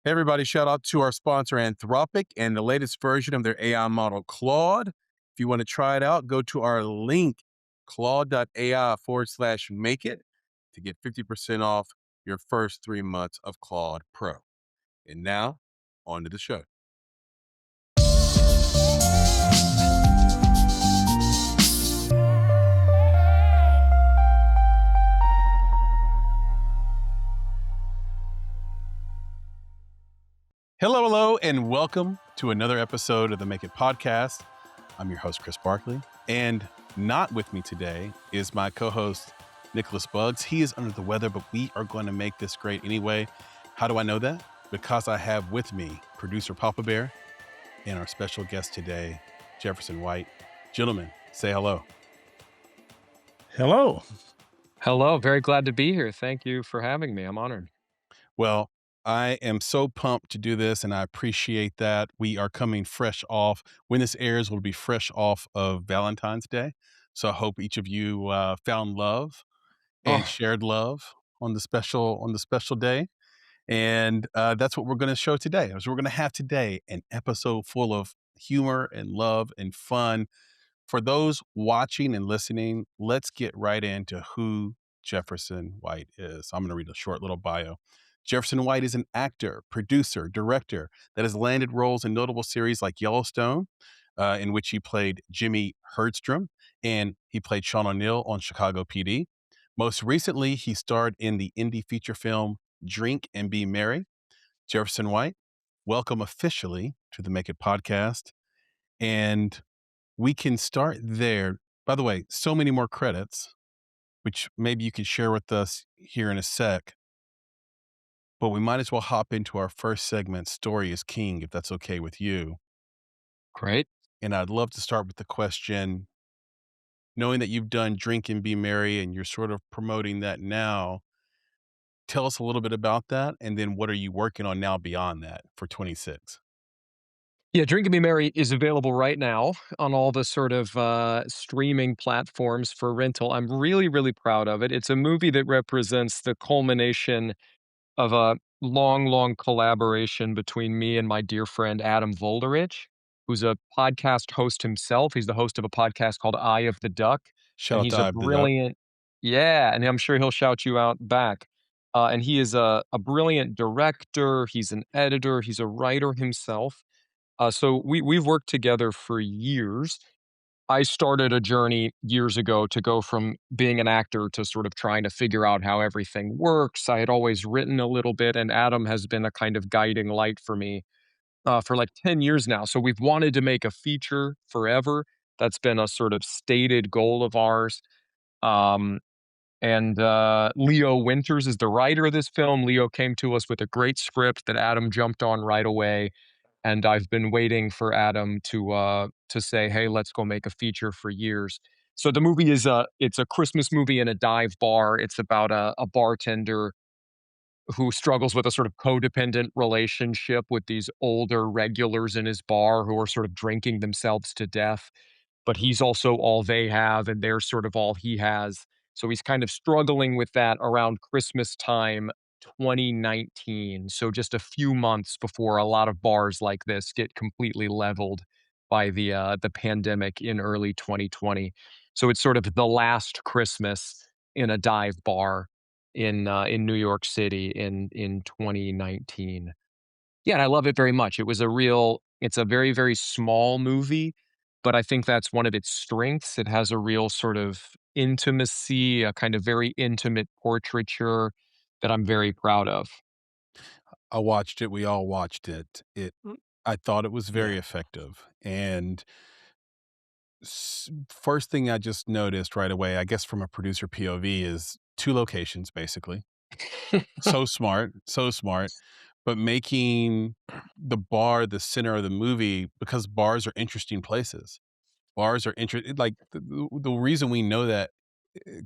Hey everybody, shout out to our sponsor Anthropic and the latest version of their AI model, Claude. If you want to try it out, go to our link, claude.ai/make it to get 50% off your first 3 months of Claude Pro. And now, on to the show. Hello, and welcome to another episode of the Make It podcast. I'm your host, Chris Barkley, and not with me today is my co-host, Nicholas Buggs. He is under the weather, but we are going to make this great anyway. How do I know that? Because I have with me producer Papa Bear and our special guest today, Jefferson White. Gentlemen, say hello. Hello. Hello, very glad to be here. Thank you for having me. I'm honored. Well, I am so pumped to do this, and I appreciate that. We are coming fresh off. When this airs, we'll be fresh off of Valentine's Day. So I hope each of you found love and Oh, shared love on the special day. And that's what we're going to show today. So we're going to have today an episode full of humor and love and fun. For those watching and listening, let's get right into who Jefferson White is. I'm going to read a short little bio. Jefferson White is an actor, producer, director that has landed roles in notable series like Yellowstone, in which he played Jimmy Herdstrom, and he played Sean O'Neill on Chicago PD. Most recently, he starred in the indie feature film Drink and Be Merry. Jefferson White, welcome officially to the Make It podcast. And we can start there. By the way, so many more credits, which maybe you could share with us here in a sec. But we might as well hop into our first segment, Story is King, if that's okay with you. great. And I'd love to start with the question, knowing that you've done Drink and Be Merry and you're sort of promoting that now, tell us a little bit about that. And then what are you working on now beyond that for 26? Yeah, Drink and Be Merry is available right now on all the sort of streaming platforms for rental. I'm really, really proud of it. It's a movie that represents the culmination of a long, long collaboration between me and my dear friend Adam Volerich, who's a podcast host himself. He's the host of a podcast called Eye of the Duck, Shout and out to he's a Ive the Duck. brilliant, yeah, and I'm sure he'll shout you out back. And he is a brilliant director. He's an editor. He's a writer himself. So we've worked together for years. I started a journey years ago to go from being an actor to sort of trying to figure out how everything works. I had always written a little bit, and Adam has been a kind of guiding light for me for like 10 years now. So we've wanted to make a feature forever. That's been a sort of stated goal of ours. Um, and Leo Winters is the writer of this film. Leo came to us with a great script that Adam jumped on right away, and I've been waiting for Adam to say, "Hey, let's go make a feature" for years. So the movie is it's a Christmas movie in a dive bar. It's about a bartender who struggles with a sort of codependent relationship with these older regulars in his bar who are sort of drinking themselves to death, but he's also all they have and they're sort of all he has. So he's kind of struggling with that around Christmas time 2019. So just a few months before a lot of bars like this get completely leveled by the pandemic in early 2020. So it's sort of the last Christmas in a dive bar in New York City in 2019. Yeah, and I love it very much. It's a very, very small movie, but I think that's one of its strengths. It has a real sort of intimacy, a kind of very intimate portraiture that I'm very proud of. I watched it. We all watched it. I thought it was very Yeah. effective. And first thing I just noticed right away, I guess from a producer POV, is two locations basically. So smart, so smart. But making the bar the center of the movie because bars are interesting places. Bars are interesting. Like the reason we know that,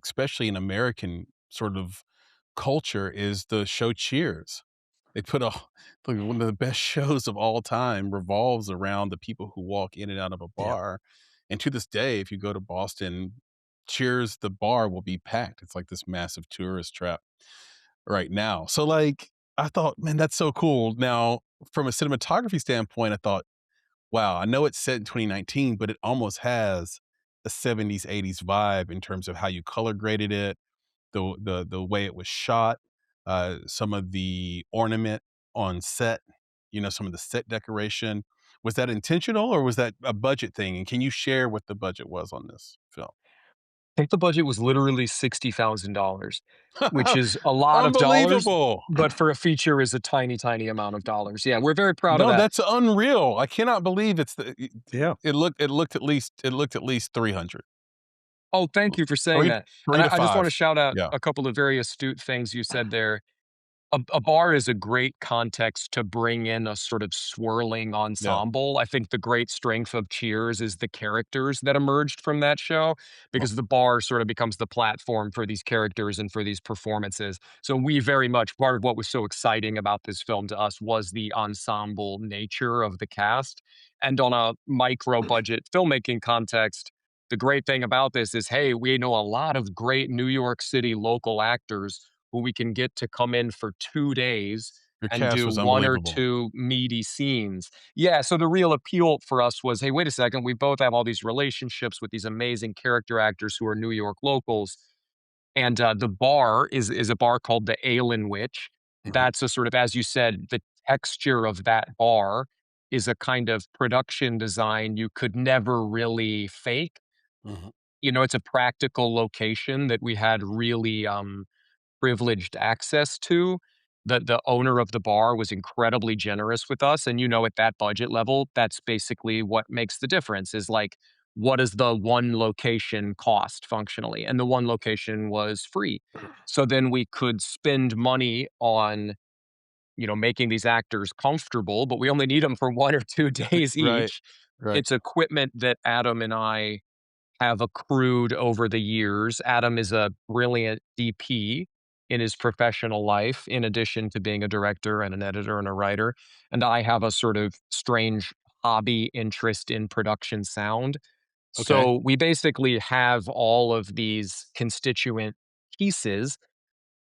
especially in American sort of culture, is the show Cheers. They put a like one of the best shows of all time revolves around the people who walk in and out of a Yeah. bar. And to this day, if you go to Boston, Cheers, the bar will be packed. It's like this massive tourist trap right now. So like I thought, "Man, that's so cool." Now, from a cinematography standpoint, I thought, "Wow, I know it's set in 2019, but it almost has a '70s, '80s vibe in terms of how you color graded it, the way it was shot, some of the ornament on set, some of the set decoration. Was that intentional or was that a budget thing? And can you share what the budget was on this film? I think the budget was literally $60,000, which is a lot of dollars, Unbelievable. but for a feature is a tiny, tiny amount of dollars. Yeah, we're very proud of No, that. that's unreal. I cannot believe it's the it Yeah. it looked at least 300. Oh, thank you for saying 3 that. And 3 to I just want 5. to shout out Yeah. a couple of very astute things you said there. A bar is a great context to bring in a sort of swirling Yeah. ensemble. I think the great strength of Cheers is the characters that emerged from that show, Oh, because the bar sort of becomes the platform for these characters and for these performances. So we very much part of what was so exciting about this film to us was the ensemble nature of the cast. And on a micro budget filmmaking context, the great thing about this is, hey, we know a lot of great New York City local actors who we can get to come in for 2 days your and cast do was 1 or unbelievable. 2 meaty scenes. Yeah, so the real appeal for us was, "Hey, wait a second, we both have all these relationships with these amazing character actors who are New York locals." And, the bar is a bar called the Ale and Witch. Mhm, That's a sort of, as you said, the texture of that bar is a kind of production design you could never really fake. mhm. It's a practical location that we had really, privileged access to. The owner of the bar was incredibly generous with us, and, at that budget level, that's basically what makes the difference is, like, what does the one location cost functionally? And the one location was free. So then we could spend money on, making these actors comfortable, but we only need them for 1 or 2 days Right, each. right. It's equipment that Adam and I have accrued over the years. Adam is a brilliant DP in his professional life, in addition to being a director and an editor and a writer. And I have a sort of strange hobby interest in production sound. Okay. So we basically have all of these constituent pieces,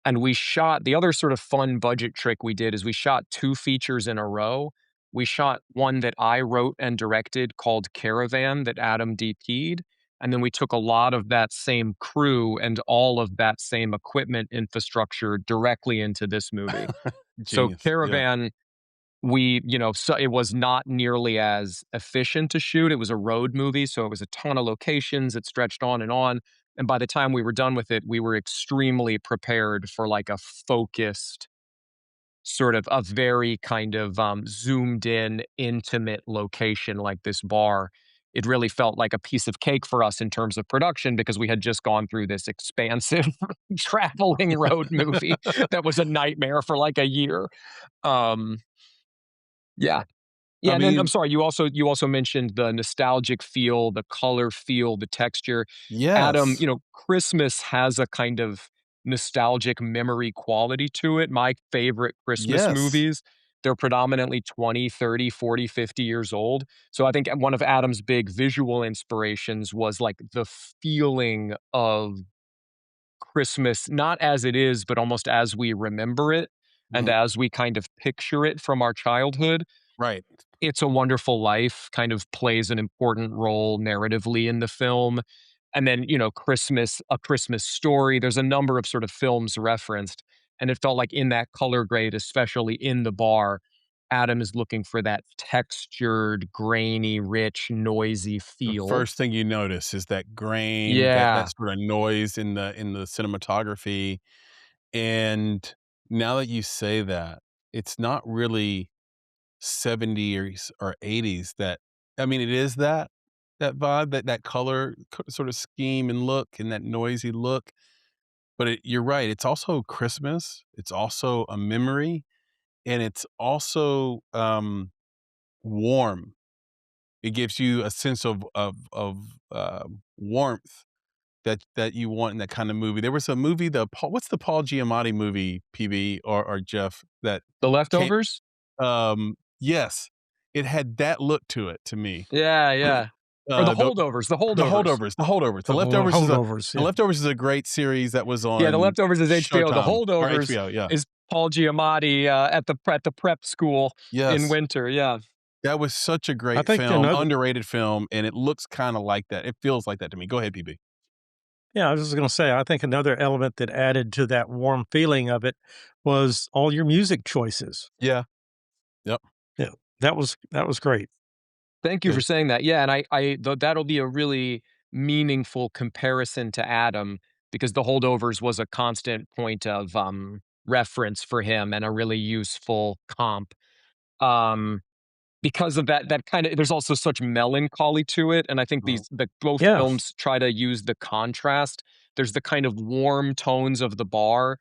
and we shot the other sort of fun budget trick we did is we shot 2 features in a row. We shot one that I wrote and directed called Caravan that Adam DP'd, and then we took a lot of that same crew and all of that same equipment infrastructure directly into this movie. So Genius. Yeah. Caravan, so it was not nearly as efficient to shoot. It was a road movie, so it was a ton of locations. It stretched on and on. And by the time we were done with it, we were extremely prepared for like a focused, sort of a very kind of zoomed in, intimate location like this bar. It really felt like a piece of cake for us in terms of production because we had just gone through this expansive traveling road movie that was a nightmare for like a year. Um, yeah, I yeah, and then I'm mean, sorry, you also mentioned the nostalgic feel, the color feel, the texture. Adam, yes. Christmas has a kind of nostalgic memory quality to it. My favorite Christmas Yes. movies, they're predominantly 20, 30, 40, 50 years old. So I think one of Adam's big visual inspirations was like the feeling of Christmas, not as it is, but almost as we remember it and Mhm. as we kind of picture it from our childhood. Right. It's a Wonderful Life kind of plays an important role narratively in the film. And then, Christmas, A Christmas Story, there's a number of sort of films referenced, and it felt like in that color grade, especially in the bar, Adam is looking for that textured, grainy, rich, noisy The feel. first thing you notice is that grain, that Yeah. sort of noise in the cinematography, and now that you say that, it's not really 70s or 80s that I mean, it is that vibe, that color sort of scheme and look and that noisy look, but you're right, it's also Christmas, it's also a memory, and it's also, warm. It gives you a sense of warmth that you want in that kind of movie. There was a movie, what's the Paul Giamatti movie, PB or Jeff, that The came Leftovers? yes, it had that look to it to me. Yeah, yeah. Or The The Holdovers, The the Holdovers. Holdovers, The Holdovers. Holdovers, The yeah. Leftovers is a great series that was Yeah, The on Leftovers is HBO. The Showtime or Holdovers HBO, yeah. is Paul Giamatti, at the prep school in Yes. winter, yeah. That was such a I great think film, another underrated film, and it looks kinda like that. It feels like that to me. Go ahead, PB. Yeah, I was just gonna say, I think another element that added to that warm feeling of it was all your music choices. Yeah. Yep. Yeah, that was great. Thank you for It saying that. Yeah, and that'll be a really meaningful comparison to Adam because The Holdovers was a constant point of reference for him and a really useful comp. Um, because of that kind of there's also such melancholy to it, and I think Oh, the both Yeah, films try to use the contrast. There's the kind of warm tones of the bar,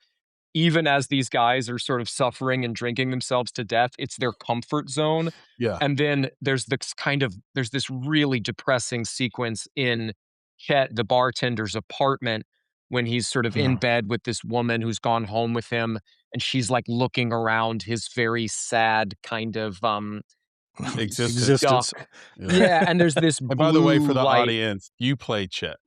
even as these guys are sort of suffering and drinking themselves to death, it's their comfort zone. yeah, And then there's this really depressing sequence in Chet, the bartender's apartment, when he's sort of in yeah. bed with this woman who's gone home with him, and she's like looking around his very sad kind of existence. Existence. stuck. Yeah. Yeah, and there's this And by the way, for blue the light. audience, you play Chet.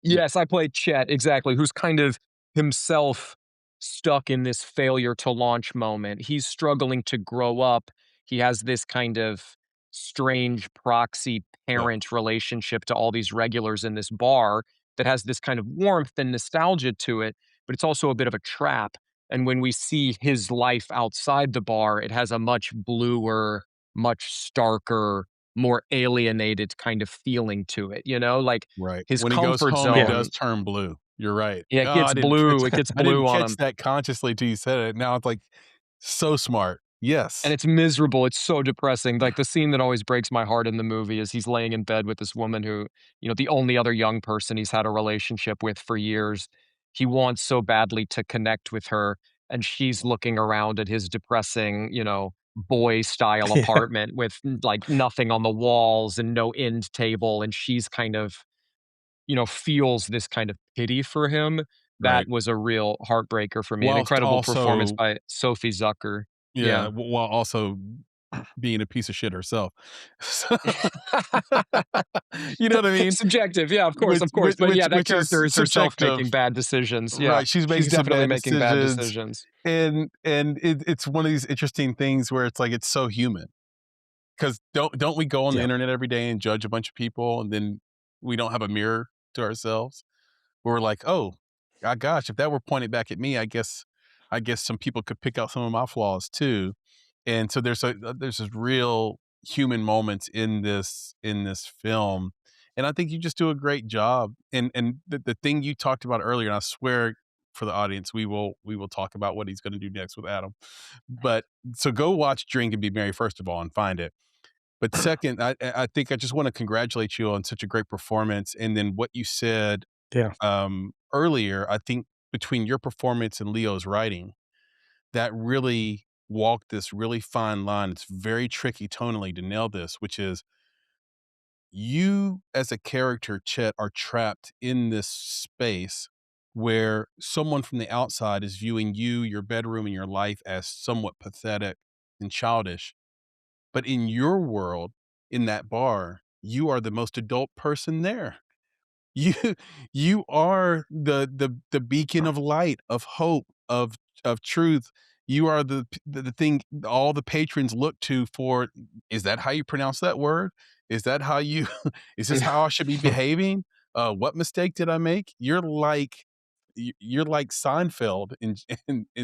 Yeah, Yes, I played Chet, exactly, who's kind of himself stuck in this failure to launch moment. He's struggling to grow up. He has this kind of strange proxy yeah, parent relationship to all these regulars in this bar that has this kind of warmth and nostalgia to it, but it's also a bit of a trap. And when we see his life outside the bar, it has a much bluer, much starker, more alienated kind of feeling to it, you know? Like right. his When he goes comfort home, he Yeah. does zone, turn blue. You're right. yeah, Oh, I didn't catch it gets I didn't blue on catch him, that consciously till you said it. Now it's like so smart. and Yes. it's miserable, it's so depressing, like, the scene that always breaks my heart in the movie is he's laying in bed with this woman who, you know, the only other young person he's had a relationship with for years. He wants so badly to connect with her, and she's looking around at his depressing, you know, boy-style Yeah, apartment with, like, nothing on the walls and no end table, and she's kind of, you know, feels this kind of pity for him. That Right. was a real heartbreaker for me, an Whilst incredible performance also by Sophie Zucker. yeah, Yeah. while also being a piece of shit herself. So you know what I mean? Subjective, yeah, Which of course, which but which yeah, that which is character is herself subjective. making bad decisions, yeah. Right, she's She's making some definitely bad making bad decisions, decisions. and it's one of these interesting things where it's like it's so human. 'Cause don't we go on the yeah. internet every day and judge a bunch of people, and then we don't have a mirror to ourselves? Where we're like, "Oh, gosh, if that were pointed back at me, I guess some people could pick out some of my flaws too." And so there's this real human moments in this film, and I think you just do a great job. And the thing you talked about earlier, and I swear for the audience, we will talk about what he's gonna do next with Adam. But so go watch Drink and Be Merry first of all and find it. But second, I think I just wanna congratulate you on such a great performance, and then what you said Yeah. earlier, I think between your performance and Leo's writing, that really walked this really fine line. It's very tricky tonally to nail this, which is you as a character, Chet, are trapped in this space where someone from the outside is viewing you, your bedroom, and your life as somewhat pathetic and childish. But in your world, in that bar, you are the most adult person there. You you are the beacon of light, of hope, of truth. You are the thing all the patrons look to for, "Is that how you pronounce that word? Is that how you is this how I should be behaving? What mistake did I make?" You're like Seinfeld in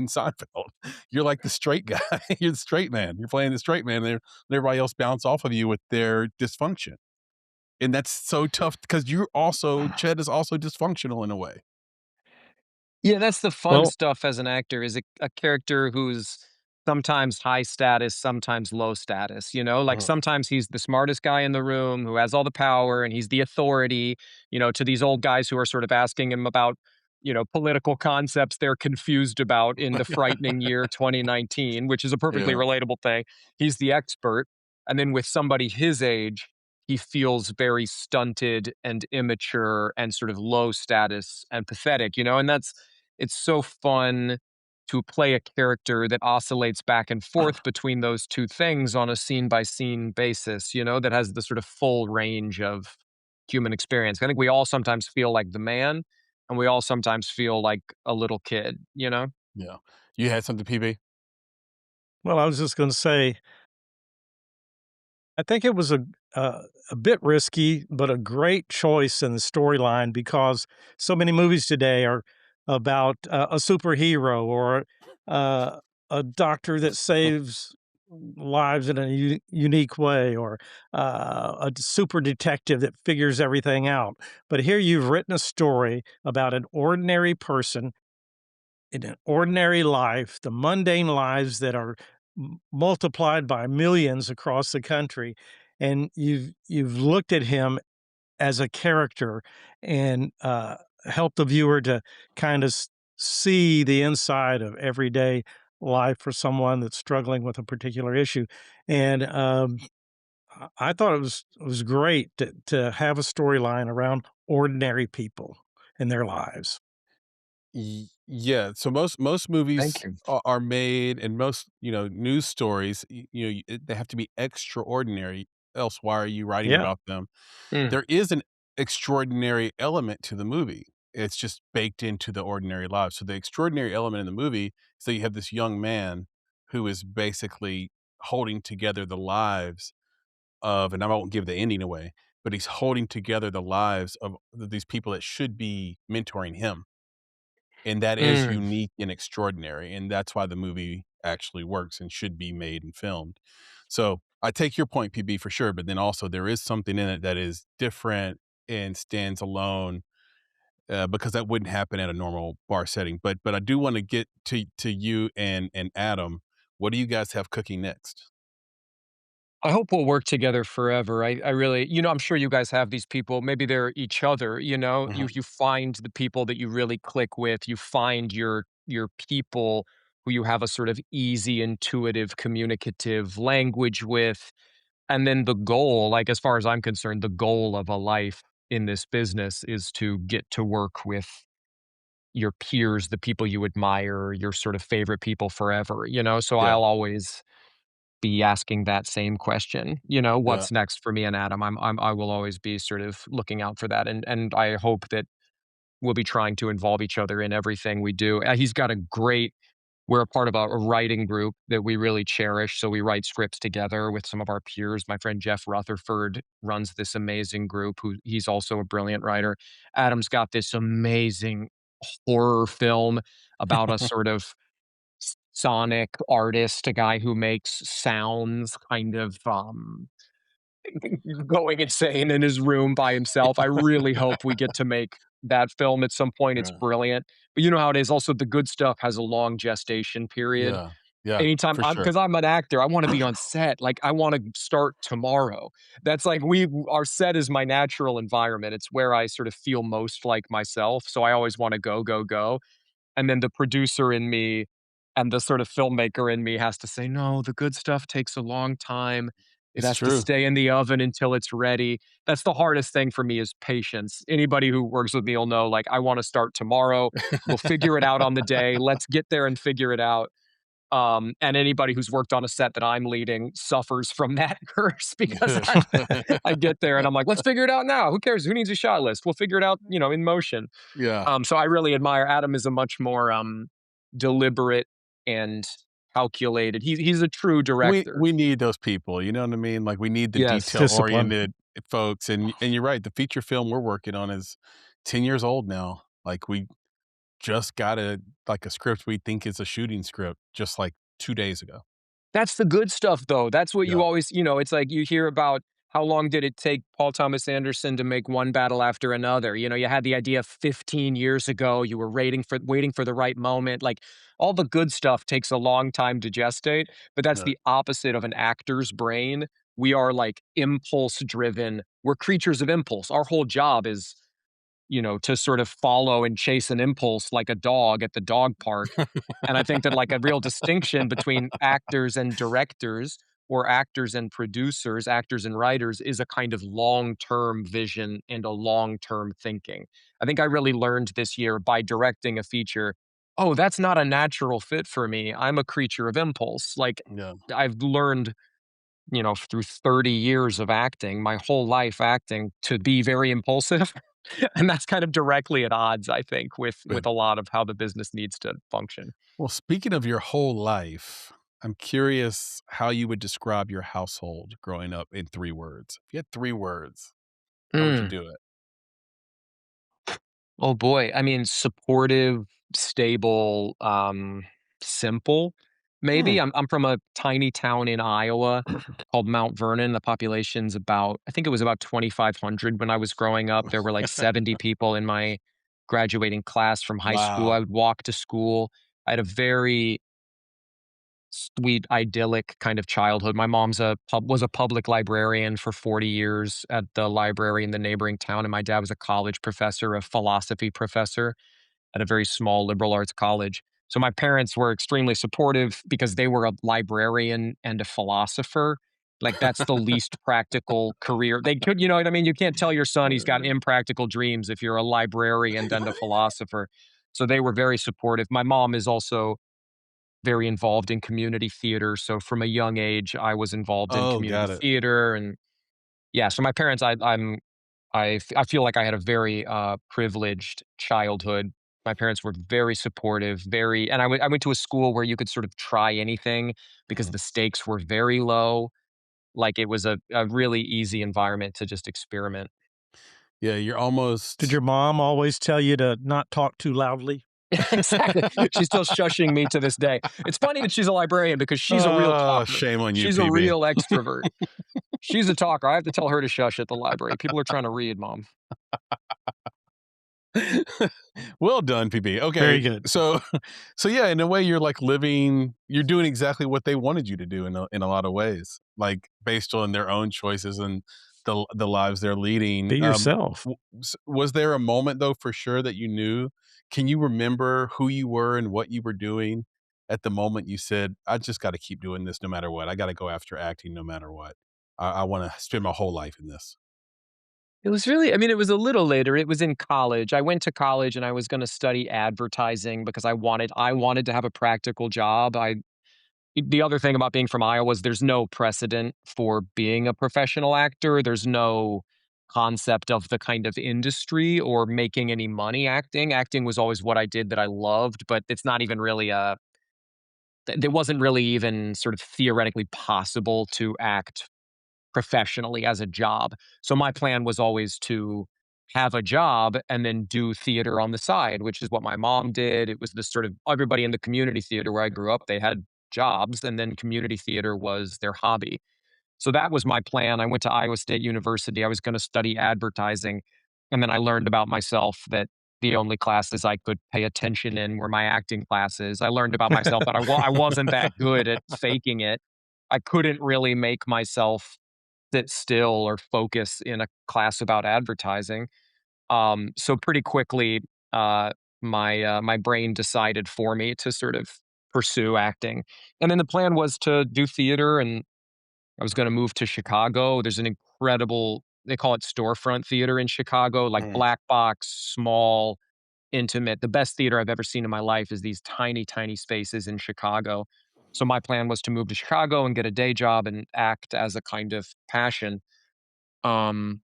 Seinfeld. You're like the straight guy. You're the straight man. You're playing the straight man there, and everybody else bounce off of you with their dysfunction. And that's so tough because you're also Chet is also dysfunctional in a way. Yeah, that's the fun Well, stuff as an actor is a character who's sometimes high status, sometimes low status, you know? Like uh, sometimes he's the smartest guy in the room who has all the power and he's the authority, you know, to these old guys who are sort of asking him about, you know, political concepts they're confused about in the frightening year 2019, which is a perfectly Yeah, relatable thing. He's the expert. And then with somebody his age, he feels very stunted and immature and sort of low status and pathetic, you know? And it's so fun to play a character that oscillates back and forth between those two things on a scene by scene basis, you know, that has the sort of full range of human experience. I think we all sometimes feel like the man and we all sometimes feel like a little kid, you know? yeah. You had something, PB? Well, I was just gonna say, I think it was a bit risky, but a great choice in the storyline because so many movies today are about a superhero or uh, a doctor that saves lives in a unique way or a super detective that figures everything out. But here you've written a story about an ordinary person in an ordinary life, the mundane lives that are multiplied by millions across the country, and you've looked at him as a character and helped the viewer to kind of see the inside of everyday life for someone that's struggling with a particular issue. And I thought it was great to have a storyline around ordinary people and their lives. Yeah, so most Thank movies you. are made, and most, news stories, they have to be extraordinary, else why are you writing Yeah. about them? Mm, There is an extraordinary element to the movie. It's just baked into the ordinary lives. So the extraordinary element in the movie, so you have this young man who is basically holding together the lives of, and I won't give the ending away, but he's holding together the lives of these people that should be mentoring him, and that is mm. unique and extraordinary, and that's why the movie actually works and should be made and filmed. So, I take your point, PB, for sure, but then also there is something in it that is different and stands alone, because that wouldn't happen at a normal bar setting. But I do wanna get to you and Adam. What do you guys have cooking next? I hope we'll work together forever. I really, I'm sure you guys have these people. Maybe they're each other. Mhm. You find the people that you really click with. You find your people who you have a sort of easy, intuitive, communicative language with. And then the goal, like as far as I'm concerned, the goal of a life in this business is to get to work with your peers, the people you admire, your sort of favorite people forever. So Yeah, I'll always be asking that same question, yeah. what's next for me and Adam? I will always be sort of looking out for that, and I hope that we'll be trying to involve each other in everything we do. He's got a great we're a part of a writing group that we really cherish, so we write scripts together with some of our peers. My friend Jeff Rutherford runs this amazing group, who he's also a brilliant writer. Adam's got this amazing horror film about a sort of sonic artist, a guy who makes sounds kind of, going insane in his room by himself. I really hope we get to make that film at some point. It's Yeah, brilliant. But you know how it is. Also, the good stuff has a long gestation period. yeah, yeah, Anytime for I'm sure. because I'm an actor, I wanna be on set. Like, I wanna start tomorrow. That's like our set is my natural environment. It's where I sort of feel most like myself. So I always wanna go, go, go. And then the producer in me and the sort of filmmaker in me has to say, "No, the good stuff takes a long time. It It's has to true. stay in the oven until it's ready." That's the hardest thing for me is patience. Anybody who works with me will know, like, I wanna start tomorrow. We'll figure it out on the day. Let's get there and figure it out. And anybody who's worked on a set that I'm leading suffers from that curse because I get there and I'm like, "Let's figure it out now. Who cares? Who needs a shot list? We'll figure it out, in motion." Yeah. So I really admire Adam is a much more, deliberate and calculated. He's a true director. We need those people, you know what I mean? Like, we need the Yes. Discipline. detail-oriented folks, and you're right, the feature film we're working on is 10 years old now. Like, we just got a script we think is a shooting script just, like, 2 days ago. That's the good stuff, though. That's what you Yeah, always it's like you hear about how long did it take Paul Thomas Anderson to make one battle after another. You had the idea 15 years ago. You were waiting for the right moment. Like all the good stuff takes a long time to gestate, but that's yeah. the opposite of an actor's brain. We are like impulse driven. We're creatures of impulse. Our whole job is to sort of follow and chase an impulse like a dog at the dog park. And I think that like a real distinction between actors and directors or actors and producers, actors and writers is a kind of long-term vision and a long-term thinking. I think I really learned this year by directing a feature, oh, that's not a natural fit for me. I'm a creature of impulse. Like Yeah. I've learned through 30 years of acting, my whole life acting, to be very impulsive. And that's kind of directly at odds, I think, with Good. a lot of how the business needs to function. Well, speaking of your whole life, I'm curious how you would describe your household growing up in 3 words. If you had 3 words, how would you Mm. do it? Oh boy. I mean, supportive, stable, simple, Hmm. maybe. I'm from a tiny town in Iowa called Mount Vernon. The population's about, I think it was about 2,500 when I was growing up. There were like 70 people in my graduating class from high school. I Wow. would walk to school. I had a very sweet, idyllic kind of childhood. My mom's was a public librarian for 40 years at the library in the neighboring town, and my dad was a college professor, a philosophy professor at a very small liberal arts college. So my parents were extremely supportive because they were a librarian and a philosopher. Like that's the least practical career. They could, you know what I mean? You can't tell your son he's got impractical dreams if you're a librarian and a philosopher. So they were very supportive. My mom is also very involved in community theater. So from a young age, I was involved in Oh, community got it. theater, and yeah. So my parents, I feel like I had a very privileged childhood. My parents were very supportive, very, and I went to a school where you could sort of try anything because Mhm. the stakes were very low. Like it was a really easy environment to just experiment. Yeah, you're Did almost your mom always tell you to not talk too loudly? Exactly. She's still shushing me to this day. It's funny that she's a librarian because she's a real oh, talker. shame on you, She's a PB. real extrovert. She's a talker. I have to tell her to shush at the library. People are trying to read, mom. Well done, PB. Okay, Very good. so so yeah, in a way, you're doing exactly what they wanted you to do in a lot of ways, like based on their own choices and the lives they're leading. Be yourself. Was there a moment though, for sure, that you knew? Can you remember who you were and what you were doing at the moment you said, "I just got to keep doing this no matter what. I got to go after acting no matter what. I want to spend my whole life in this." It was really, I mean, it was a little later. It was in college. I went to college and I was going to study advertising because I wanted to have a practical job. The other thing about being from Iowa is there's no precedent for being a professional actor. There's no concept of the kind of industry or making any money acting. Acting was always what I did that I loved, but it's not even really it wasn't really even sort of theoretically possible to act professionally as a job. So my plan was always to have a job and then do theater on the side, which is what my mom did. It was this sort of everybody in the community theater where I grew up, they had jobs, and then community theater was their hobby. So that was my plan. I went to Iowa State University. I was going to study advertising. And then I learned about myself that the only classes I could pay attention in were my acting classes. I learned about myself that I wasn't that good at faking it. I couldn't really make myself sit still or focus in a class about advertising. So pretty quickly, my brain decided for me to sort of pursue acting, and then the plan was to do theater, and I was going to move to Chicago. There's an incredible, they call it storefront theater in Chicago, like Mm. black box, small, intimate. The best theater I've ever seen in my life is these tiny, tiny spaces in Chicago. So my plan was to move to Chicago and get a day job and act as a kind of passion. Um,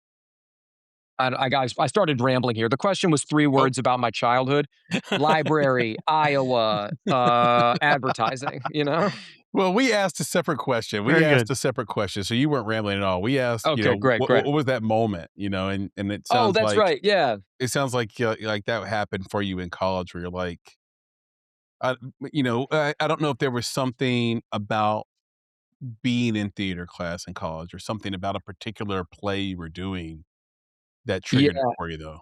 I started rambling here. The question was 3 Oh. words about my childhood: library, Iowa, advertising, you know? Well, we asked a separate question. We Very asked good. a separate question, so you weren't rambling at all. We asked, Okay, great, what great. was that moment, and Oh, that's right, yeah. it sounds like that happened for you in college where you're like, I, I don't know if there was something about being in theater class in college or something about a particular play you were doing that Yeah, triggered it for you though.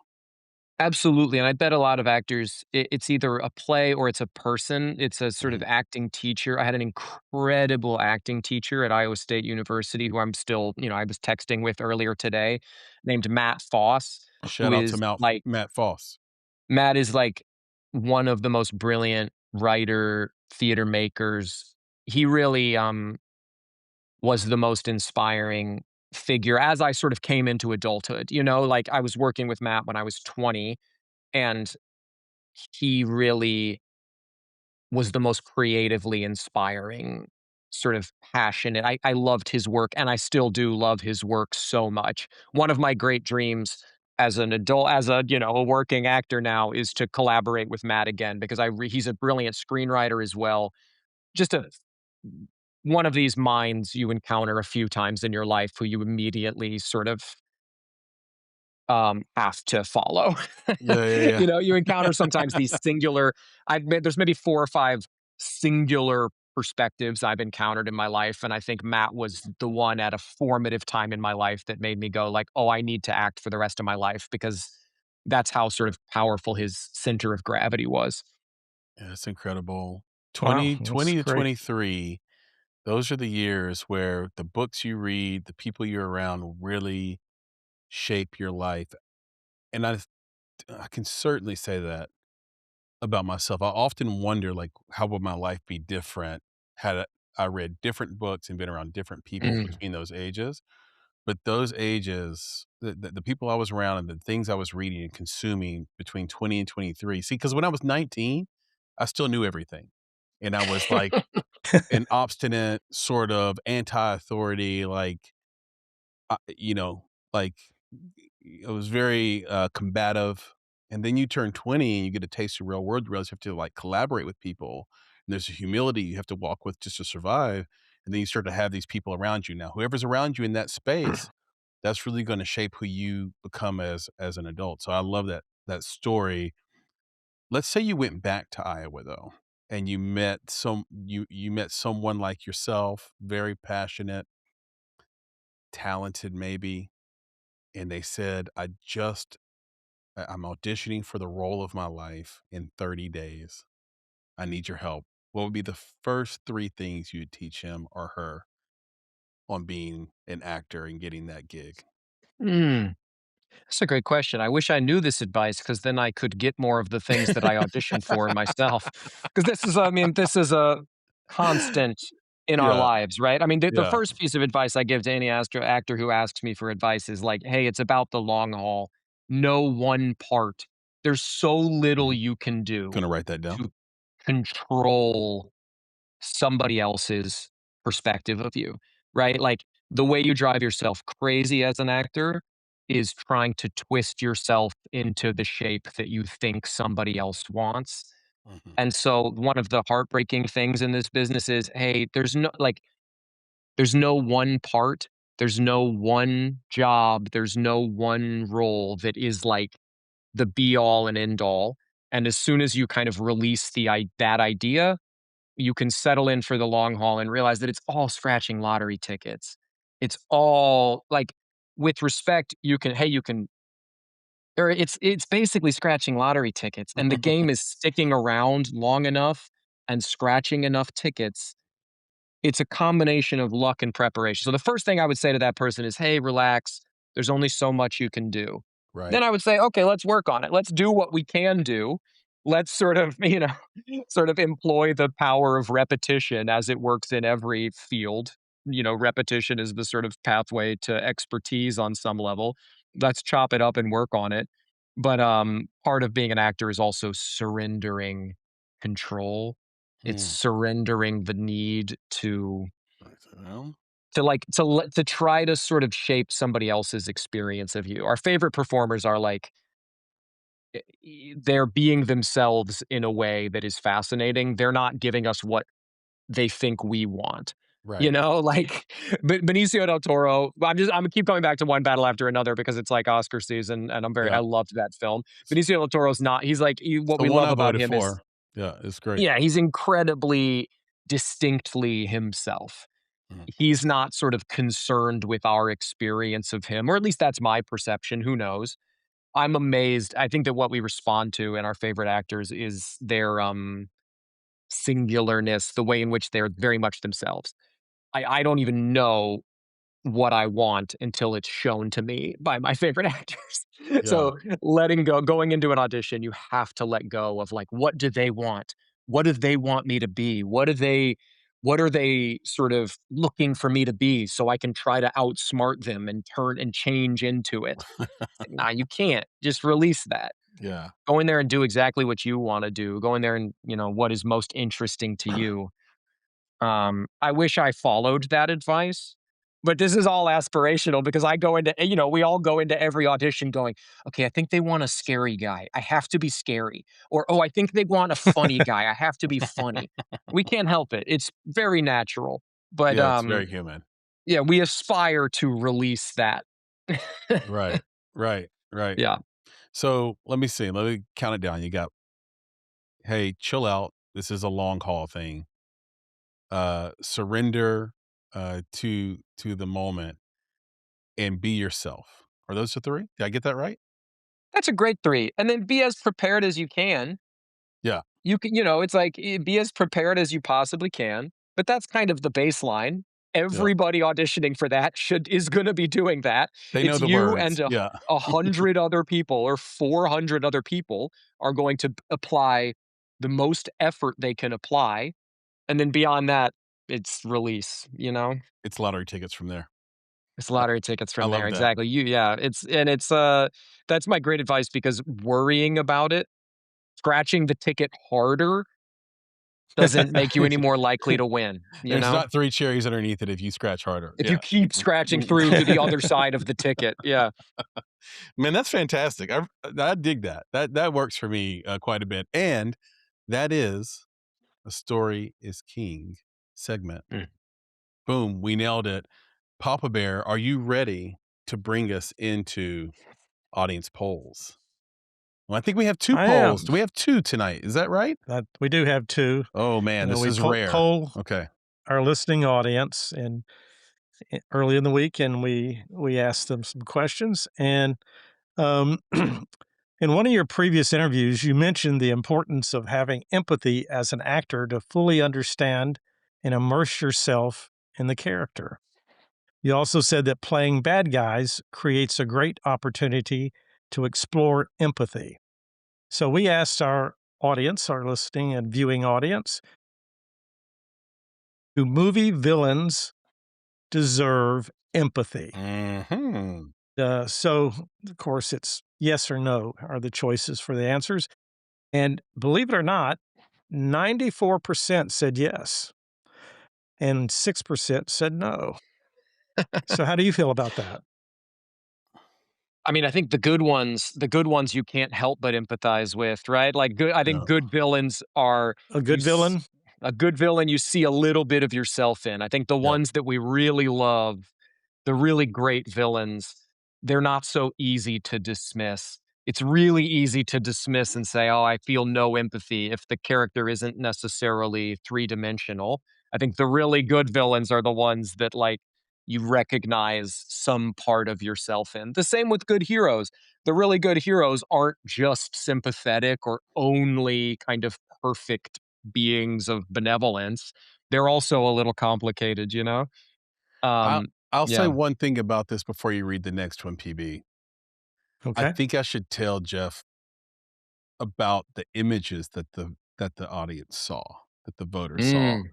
absolutely, and I bet a lot of actors, it's either a play or it's a person. It's a sort of Mhm. acting teacher. I had an incredible acting teacher at Iowa State University who I'm still, I was texting with earlier today, named Matt Foss, who Shout out to is like Matt Foss. Matt is like one of the most brilliant writer, theater makers. He really, was the most inspiring figure as I sort of came into adulthood, like I was working with Matt when I was 20, and he really was the most creatively inspiring, sort of passionate. I loved his work and I still do love his work so much. One of my great dreams as an adult, as a, a working actor now, is to collaborate with Matt again because he's a brilliant screenwriter as well. Just a one of these minds you encounter a few times in your life who you immediately sort of have to follow. Yeah, yeah, You encounter sometimes these singular. There's maybe 4 or 5 singular perspectives I've encountered in my life, and I think Matt was the one at a formative time in my life that made me go like, "Oh, I need to act for the rest of my life," because that's how sort of powerful his center of gravity was. yeah. It's incredible. Wow, 2020 that's to great. 23, those are the years where the books you read, the people you're around really shape your life. And I can certainly say that about myself. I often wonder, like, how would my life be different had I read different books and been around different people Mm. between those ages? But those ages, the people I was around and the things I was reading and consuming between 20 and 23. See, because when I was 19, I still knew everything. And I was like an obstinate, sort of anti-authority, like, like it was very combative. And then you turn 20 and you get a taste of real world. You realize you have to like collaborate with people. And there's a humility you have to walk with just to survive. And then you start to have these people around you. Now, whoever's around you in that space, that's really going to shape who you become as an adult. So I love that story. Let's say you went back to Iowa though, and you met someone like yourself, very passionate, talented maybe, and they said, I'm auditioning for the role of my life in 30 days. I need your help." What would be the first 3 things you'd teach him or her on being an actor and getting that gig? Mm. That's a great question. I wish I knew this advice because then I could get more of the things that I auditioned for myself. Because this is a constant in our Yeah, lives, right? I mean, the yeah. first piece of advice I give to any actor who asks me for advice is like, hey, it's about the long haul. Know one part. There's so little Mhm. you can do Gonna write that down. to control somebody else's perspective of you, right? Like the way you drive yourself crazy as an actor is trying to twist yourself into the shape that you think somebody else wants. Mhm. And so one of the heartbreaking things in this business is, hey, there's no one part, there's no one job, there's no one role that is like the be all and end all. And as soon as you kind of release that idea, you can settle in for the long haul and realize that it's all scratching lottery tickets. It's all like with respect, you can or it's basically scratching lottery tickets. And the game is sticking around long enough and scratching enough tickets. It's a combination of luck and preparation. So the first thing I would say to that person is, "Hey, relax. There's only so much you can do." Right. Then I would say, "Okay, let's work on it. Let's do what we can do. Let's sort of, sort of employ the power of repetition as it works in every field. Repetition is the sort of pathway to expertise on some level. Let's chop it up and work on it." But part of being an actor is also surrendering control. It's Hmm. surrendering the need Write that down. to try to sort of shape somebody else's experience of you. Our favorite performers are like they're being themselves in a way that is fascinating. They're not giving us what they think we want. Right. Like Benicio del Toro. I'm gonna keep coming back to One Battle After Another because it's like Oscar season, and I Yeah. loved that film. Benicio del Toro's not. He's like It's what the we one love I about voted him is for. Yeah, it's great. yeah, he's incredibly distinctly himself. Mhm. He's not sort of concerned with our experience of him, or at least that's my perception. Who knows? I'm amazed. I think that what we respond to in our favorite actors is their singularness, the way in which they're very much themselves. I don't even know what I want until it's shown to me by my favorite actors. Yeah. So letting go, going into an audition, you have to let go of like, what do they want? What do they want me to be? What are they sort of looking for me to be so I can try to outsmart them and turn and change into it? It's like, nah, you can't. Just release that. Yeah. Go in there and do exactly what you want to do. Go in there and, what is most interesting to you. I wish I followed that advice, but this is all aspirational because I go into, we all go into every audition going, okay, I think they want a scary guy. I have to be scary. Or, oh, I think they want a funny guy. I have to be funny. We can't help it. It's very natural. But Yeah, it's very human. yeah, we aspire to release that. Right. Right. Right. Yeah. So let me see. Let me count it down. You got, hey, chill out. This is a long haul thing. Surrender to the moment and be yourself. Are those the three? Did I get that right? That's a great three. And then be as prepared as you can. Yeah. You can, it's like be as prepared as you possibly can. But that's kind of the baseline. Yeah. Everybody auditioning for that is going to be doing that. They know It's the you words. and a, Yeah. a hundred other people or 400 other people are going to apply the most effort they can apply, and then beyond that, it's release. It's lottery tickets from there. It's I, lottery tickets I from there. love that. Exactly. Yeah. That's my great advice because worrying about it, scratching the ticket harder doesn't make you any more likely to win, you There's know? not three cherries underneath it if you scratch harder. If you Yeah. keep scratching through to the other side of the ticket. Yeah. Man, that's fantastic. I dig that. That works for me quite a bit. And that is a story is king segment. Mm. Boom, we nailed it. Papa Bear, are you ready to bring us into audience polls? Well, I think we have two I polls. am. Do we have two tonight? Is that right? We do have two. Oh man, this We is rare. poll Okay. our listening audience and early in the week, and we asked them some questions. And um, in one of your previous interviews, you mentioned the importance of having empathy as an actor to fully understand and immerse yourself in the character. You also said that playing bad guys creates a great opportunity to explore empathy. So we asked our audience, our listening and viewing audience, do movie villains deserve empathy? Hmm. So, of course, it's yes or no are the choices for the answers. And believe it or not, 94% said yes, and 6% said no. So, how do you feel about that? I mean, I think the good ones you can't help but empathize with, right? Like I think Yeah. good villains are A you good s- villain? a good villain you see a little bit of yourself in. I think the Yep. ones that we really love, the really great villains, they're not so easy to dismiss. It's really easy to dismiss and say, "Oh, I feel no empathy," if the character isn't necessarily three-dimensional. I think the really good villains are the ones that like you recognize some part of yourself in. The same with good heroes. The really good heroes aren't just sympathetic or only kind of perfect beings of benevolence. They're also a little complicated, you know? I'll Um, I'll say yeah. one thing about this before you read the next one, PB. I Okay. think I should tell Jeff about the images that the audience saw, that the voters saw. Mm.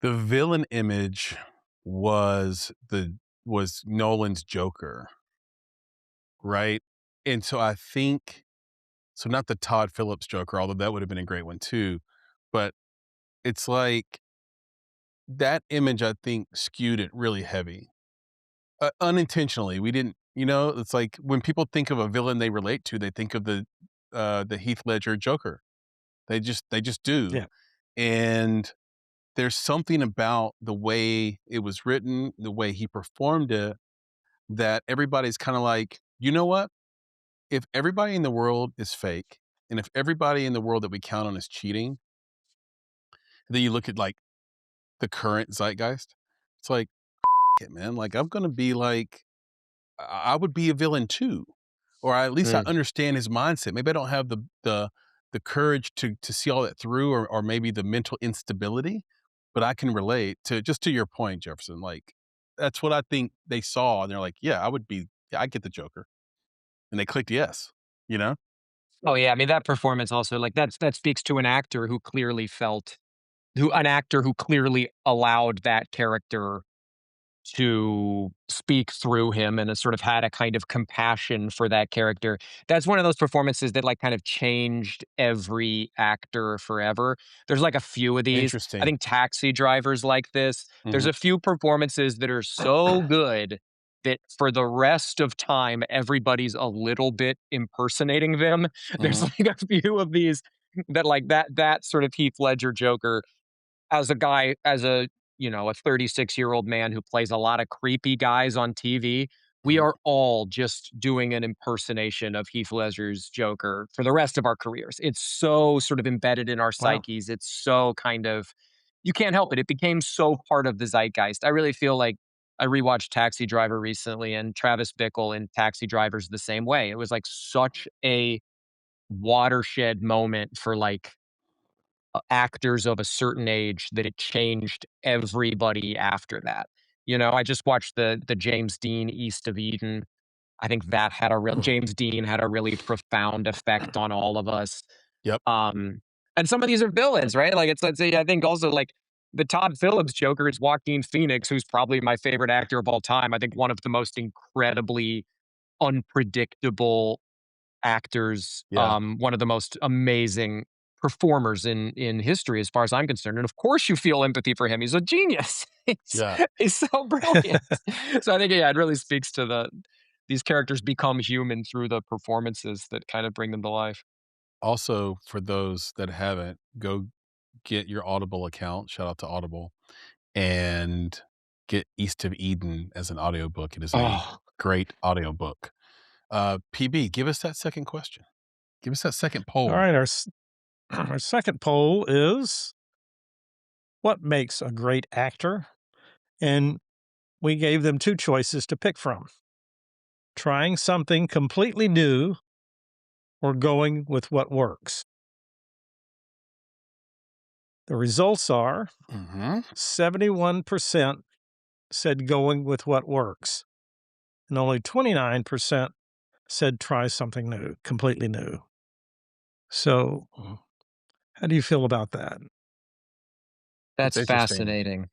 The villain image was Nolan's Joker, right? And so I think so not the Todd Phillips Joker, although that would have been a great one too, but it's like that image I think skewed it really heavy. Unintentionally, we didn't it's like when people think of a villain they relate to, they think of the Heath Ledger Joker. They just do. Yeah. And there's something about the way it was written, the way he performed it, that everybody's kinda like, "You know what? If everybody in the world is fake, and if everybody in the world that we count on is cheating," then you look at, like, the current zeitgeist, it's like, "It, man, like, I'm gonna be like I would be a villain too, or at least I Mm. understand his mindset. Maybe I don't have the courage to see all that through, or maybe the mental instability, but I can relate to just to your point, Jefferson. Like that's what I think they saw, and they're like, yeah, I would be, yeah, I get the Joker, and they clicked yes. You know, Oh yeah, I mean that performance also like that speaks to an actor who clearly allowed that character to speak through him and has sort of had a kind of compassion for that character. That's one of those performances that like kind of changed every actor forever. There's like a few of these. I Interesting. think Taxi Drivers like this. There's Mhm, a few performances that are so good that for the rest of time everybody's a little bit impersonating them. There's mhm, like a few of these that like that sort of Heath Ledger Joker as a guy, as a, you know, a 36-year-old man who plays a lot of creepy guys on TV, we mhm. are all just doing an impersonation of Heath Ledger's Joker for the rest of our careers. It's so sort of embedded in our Wow. psyches. It's so kind of, you can't help it. It became so part of the zeitgeist. I really feel like I rewatched Taxi Driver recently, and Travis Bickle in Taxi Driver's the same way. It was like such a watershed moment for like actors of a certain age that it changed everybody after that. You know, I just watched the James Dean East of Eden. I think that had a real James Dean had a really profound effect on all of us. Yep. Um, and some of these are villains, right? Like it's let's say I think also like the Todd Phillips Joker is Joaquin Phoenix, who's probably my favorite actor of all time. I think one of the most incredibly unpredictable actors, Yeah, one of the most amazing performers in history as far as I'm concerned, and of course you feel empathy for him. He's a genius. yeah. He's so brilliant. So I think, yeah, it really speaks to these characters become human through the performances that kind of bring them to life. Also, for those that haven't, go get your Audible account, shout out to Audible, and get East of Eden as an audiobook. It is a Oh, great audiobook. PB, give us that second question. Give us that second All poll. right, our second poll is what makes a great actor? And we gave them two choices to pick from: trying something completely new or going with what works. The results are Mhm. 71% said going with what works, and only 29% said try something new, completely new. So, how do you feel about that? That's that's interesting. fascinating.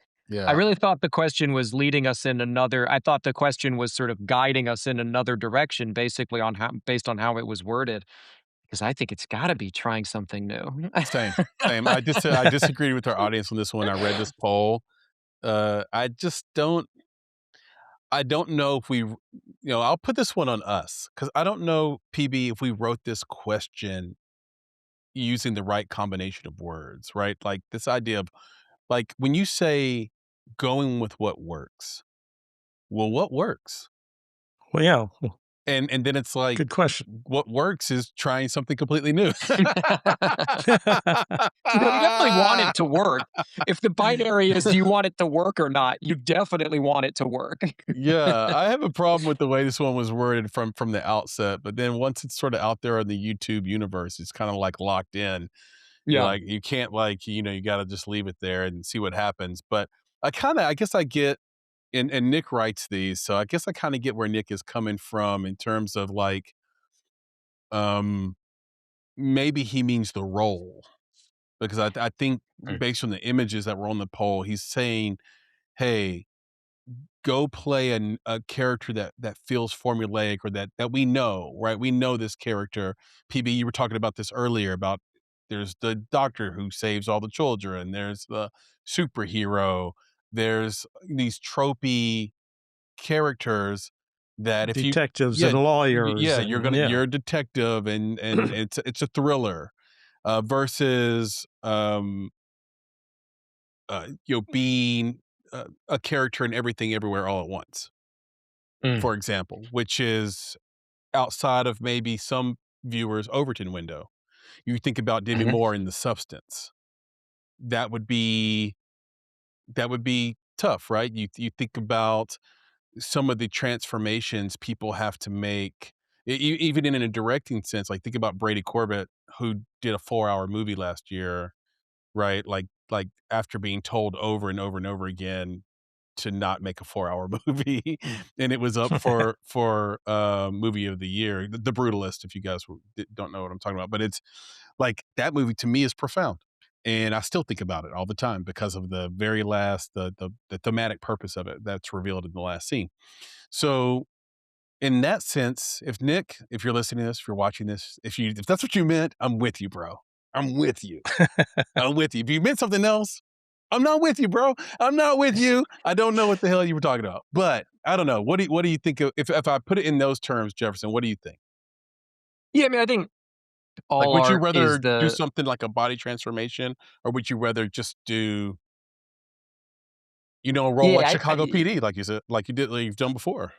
I Yeah. really thought the question was leading us in another I thought the question was sort of guiding us in another direction basically on how based on how it was worded, because I think it's gotta be trying something new. Same, same. I disagreed with our audience on this one. I read this poll. I just I don't know if I'll put this one on us because I don't know, PB, if we wrote this question using the right combination of words, right? Like this idea of like when you say going with what works, well, what works? Well, yeah, well, And then it's like good question. what works is trying something completely new. No, you definitely want it to work. If the binary is do you want it to work or not, you definitely want it to work. Yeah, I have a problem with the way this one was worded from the outset, but then once it's sort of out there in the YouTube universe, it's kind of like locked in. You're Yeah. like, you can't like, you got to just leave it there and see what happens. But I guess I get, and Nick writes these, so I guess I kind of get where Nick is coming from in terms of like, um, maybe he means the role because I think Mm. based on the images that were on the poll, he's saying, hey, go play a character that feels formulaic or that we know, right? We know this character. PB, you were talking about this earlier about there's the doctor who saves all the children. There's the superhero. There's these tropey characters that if you Detectives yeah and lawyers, yeah and yeah, you're a detective and it's a thriller versus being a character in everything everywhere all at once, Mm. for example, which is outside of maybe some viewers' Overton window. You think about Demi Mhm. Moore in The Substance. That would be tough, right? You think about some of the transformations people have to make, even in a directing sense. Like think about Brady Corbett, who did a 4-hour movie last year, right? Like after being told over and over and over again to not make a 4-hour movie, and it was up for movie of the year, The Brutalist, if you guys don't know what I'm talking about. But it's like that movie to me is profound. And I still think about it all the time because of the very last the thematic purpose of it that's revealed in the last scene. So in that sense, if Nick, if you're listening to this, if you're watching this, if that's what you meant, I'm with you, bro. I'm with you. I'm with you. If you meant something else, I'm not with you, bro. I'm not with you. I don't know what the hell you were talking about. But I don't know. What do you think of, if I put it in those terms, Jefferson, what do you think? Yeah, I mean, I think Like all would you art rather is do the something like a body transformation, or would you rather just do, a role like yeah, Chicago PD, like you said, like you did, like you've done before?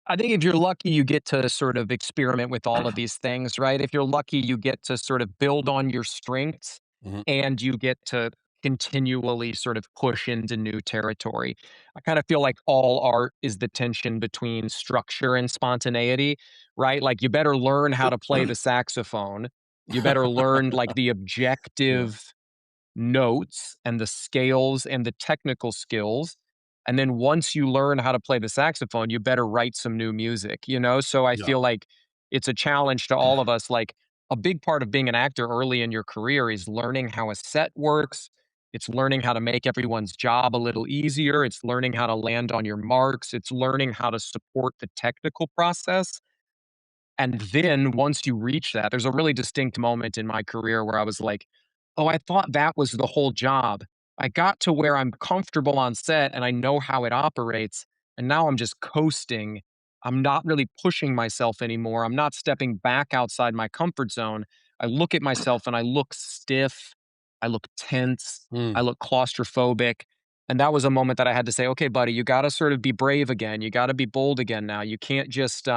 I think if you're lucky, you get to sort of experiment with all of these things, right? If you're lucky, you get to sort of build on your strengths Mhm. and you get to continually sort of push into new territory. I kind of feel like all art is the tension between structure and spontaneity, right? Like you better learn how to play the saxophone. You better learn like the Yeah. objective notes and the scales and the technical skills. And then once you learn how to play the saxophone, you better write some new music, you know? So I Yeah. feel like it's a challenge to all of us. Like a big part of being an actor early in your career is learning how a set works. It's learning how to make everyone's job a little easier. It's learning how to land on your marks. It's learning how to support the technical process. And then once you reach that, there's a really distinct moment in my career where I was like, "Oh, I thought that was the whole job. I got to where I'm comfortable on set and I know how it operates, and now I'm just coasting. I'm not really pushing myself anymore. I'm not stepping back outside my comfort zone. I look at myself and I look stiff, I look tense, Mm, I look claustrophobic." And that was a moment that I had to say, "Okay, buddy, you gotta sort of be brave again. You gotta be bold again now. You can't just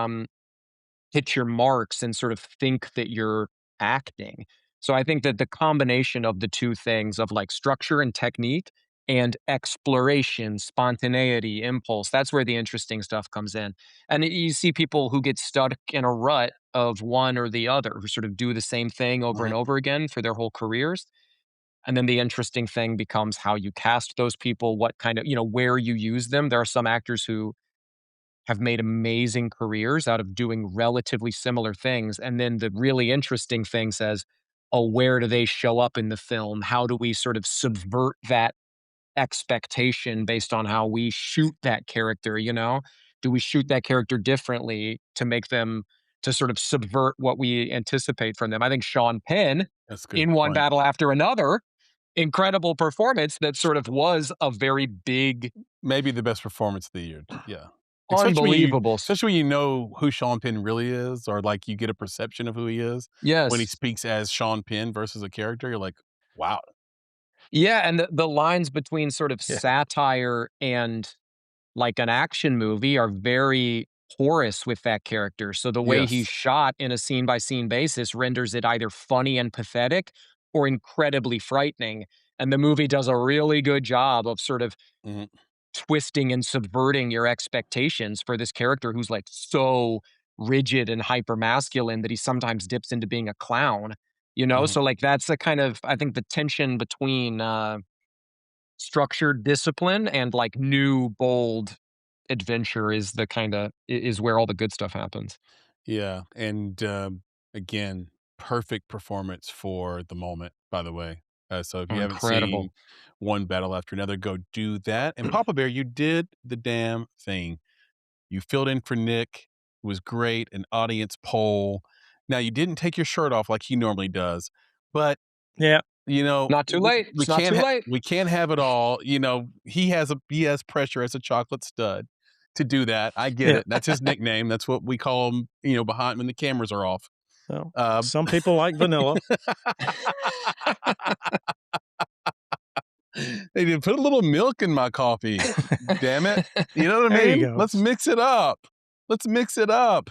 hit your marks and sort of think that you're acting." So I think that the combination of the two things of like structure and technique and exploration, spontaneity, impulse, that's where the interesting stuff comes in. And you see people who get stuck in a rut of one or the other, who sort of do the same thing over and mhm. over again for their whole careers. And then the interesting thing becomes how you cast those people, what kind of, where you use them. There are some actors who have made amazing careers out of doing relatively similar things. And then the really interesting thing says, oh, where do they show up in the film? How do we sort of subvert that expectation based on how we shoot that character? Do we shoot that character differently to make them to sort of subvert what we anticipate from them? I think Sean Penn, That's a good in One point. Battle After Another, incredible performance that sort of was a very big, Maybe the best performance of the year. Yeah. unbelievable. Especially when you know who Sean Penn really is, or like you get a perception of who he is when he Yes. speaks as Sean Penn versus a character, you're like, wow. Yeah, and the lines between sort of Yeah. satire and, like, an action movie are very porous with that character, so the way he's Yes. shot in a scene-by-scene basis renders it either funny and pathetic or incredibly frightening, and the movie does a really good job of sort of Mhm, twisting and subverting your expectations for this character who's, like, so rigid and hyper masculine that he sometimes dips into being a clown, you know? mhm. So, like, that's the kind of I think the tension between, structured discipline and, like, new bold adventure is the kinda is where all the good stuff happens. Yeah, and, again, perfect performance for the moment, by the way. So if Oh, you haven't seen incredible. One Battle After Another, go do that, and Papa Bear, you did the damn thing. You filled in for Nick, it was great, an audience poll. Now you didn't take your shirt off like he normally does, but, Yeah. Not too late, we it's not can't too late. we can't have it all, he has pressure as a chocolate stud to do that, I get Yeah. it, that's his nickname, that's what we call him, behind when the cameras are off. Well, Um, some people like vanilla. they did put a little milk in my coffee, damn it. You know what I There you mean? go. Let's mix it up. Let's mix it up.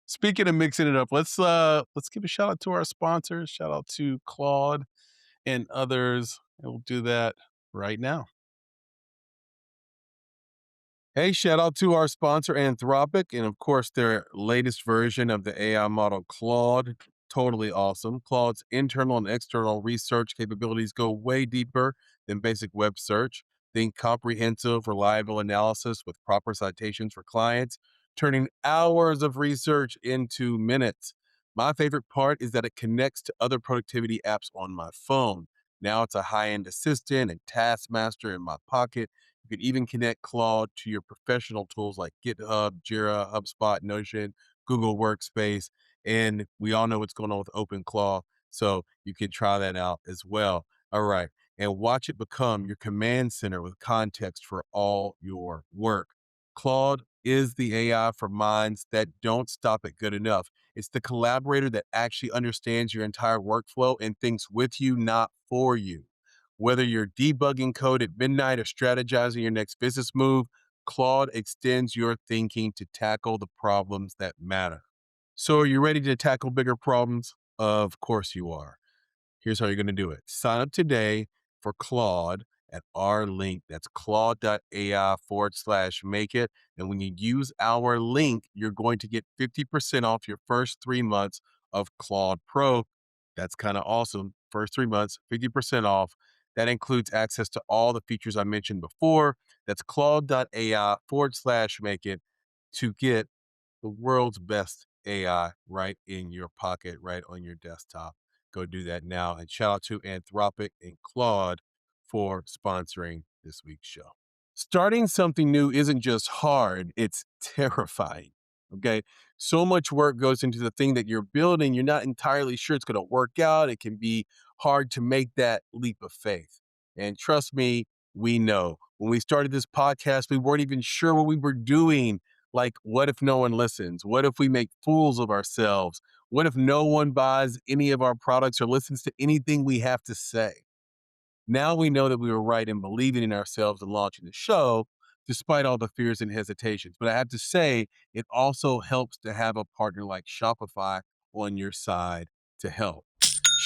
Speaking of mixing it up, let's give a shout out to our sponsors. Shout out to Claude and others. And we'll do that right now. Hey, shout out to our sponsor, Anthropic, and of course, their latest version of the AI model, Claude. Totally awesome. Claude's internal and external research capabilities go way deeper than basic web search. Think comprehensive, reliable analysis with proper citations for clients, turning hours of research into minutes. My favorite part is that it connects to other productivity apps on my phone. Now it's a high-end assistant and taskmaster in my pocket. You can even connect Claude to your professional tools like GitHub, Jira, HubSpot, Notion, Google Workspace, and we all know what's going on with OpenClaw, so you can try that out as well. All right, and watch it become your command center with context for all your work. Claude is the AI for minds that don't stop at good enough. It's the collaborator that actually understands your entire workflow and thinks with you, not for you. Whether you're debugging code at midnight or strategizing your next business move, Claude extends your thinking to tackle the problems that matter. So, are you ready to tackle bigger problems? Of course you are. Here's how you're going to do it. Sign up today for Claude at our link. That's claude.ai/make it. And when you use our link, you're going to get 50% off your first 3 months of Claude Pro. That's kind of awesome. First 3 months, 50% off. That includes access to all the features I mentioned before. That's claude.ai/make it to get the world's best AI right in your pocket, right on your desktop. Go do that now. And shout out to Anthropic and Claude for sponsoring this week's show. Starting something new isn't just hard, it's terrifying. Okay. So much work goes into the thing that you're building. You're not entirely sure it's going to work out. It can be hard to make that leap of faith. And trust me, we know. When we started this podcast, we weren't even sure what we were doing. Like, what if no one listens? What if we make fools of ourselves? What if no one buys any of our products or listens to anything we have to say? Now we know that we were right in believing in ourselves and launching the show, despite all the fears and hesitations. But I have to say, it also helps to have a partner like Shopify on your side to help.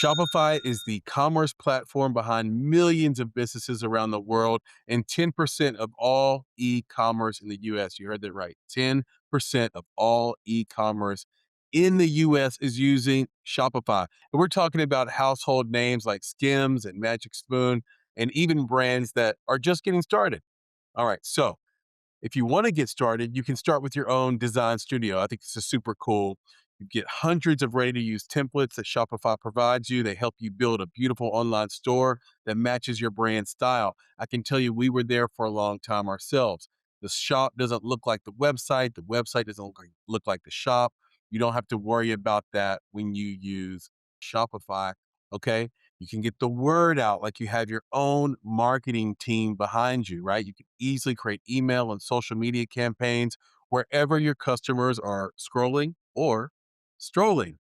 Shopify is the commerce platform behind millions of businesses around the world and 10% of all e-commerce in the US. You heard that right. 10% of all e-commerce in the US is using Shopify. And we're talking about household names like Skims and Magic Spoon, and even brands that are just getting started. All right. So if you want to get started, you can start with your own design studio. I think this is super cool. You get hundreds of ready to use templates that Shopify provides you. They help you build a beautiful online store that matches your brand style. I can tell you, we were there for a long time ourselves. The shop doesn't look like the website doesn't look like the shop. You don't have to worry about that when you use Shopify. Okay. You can get the word out like you have your own marketing team behind you, right? You can easily create email and social media campaigns wherever your customers are scrolling or strolling,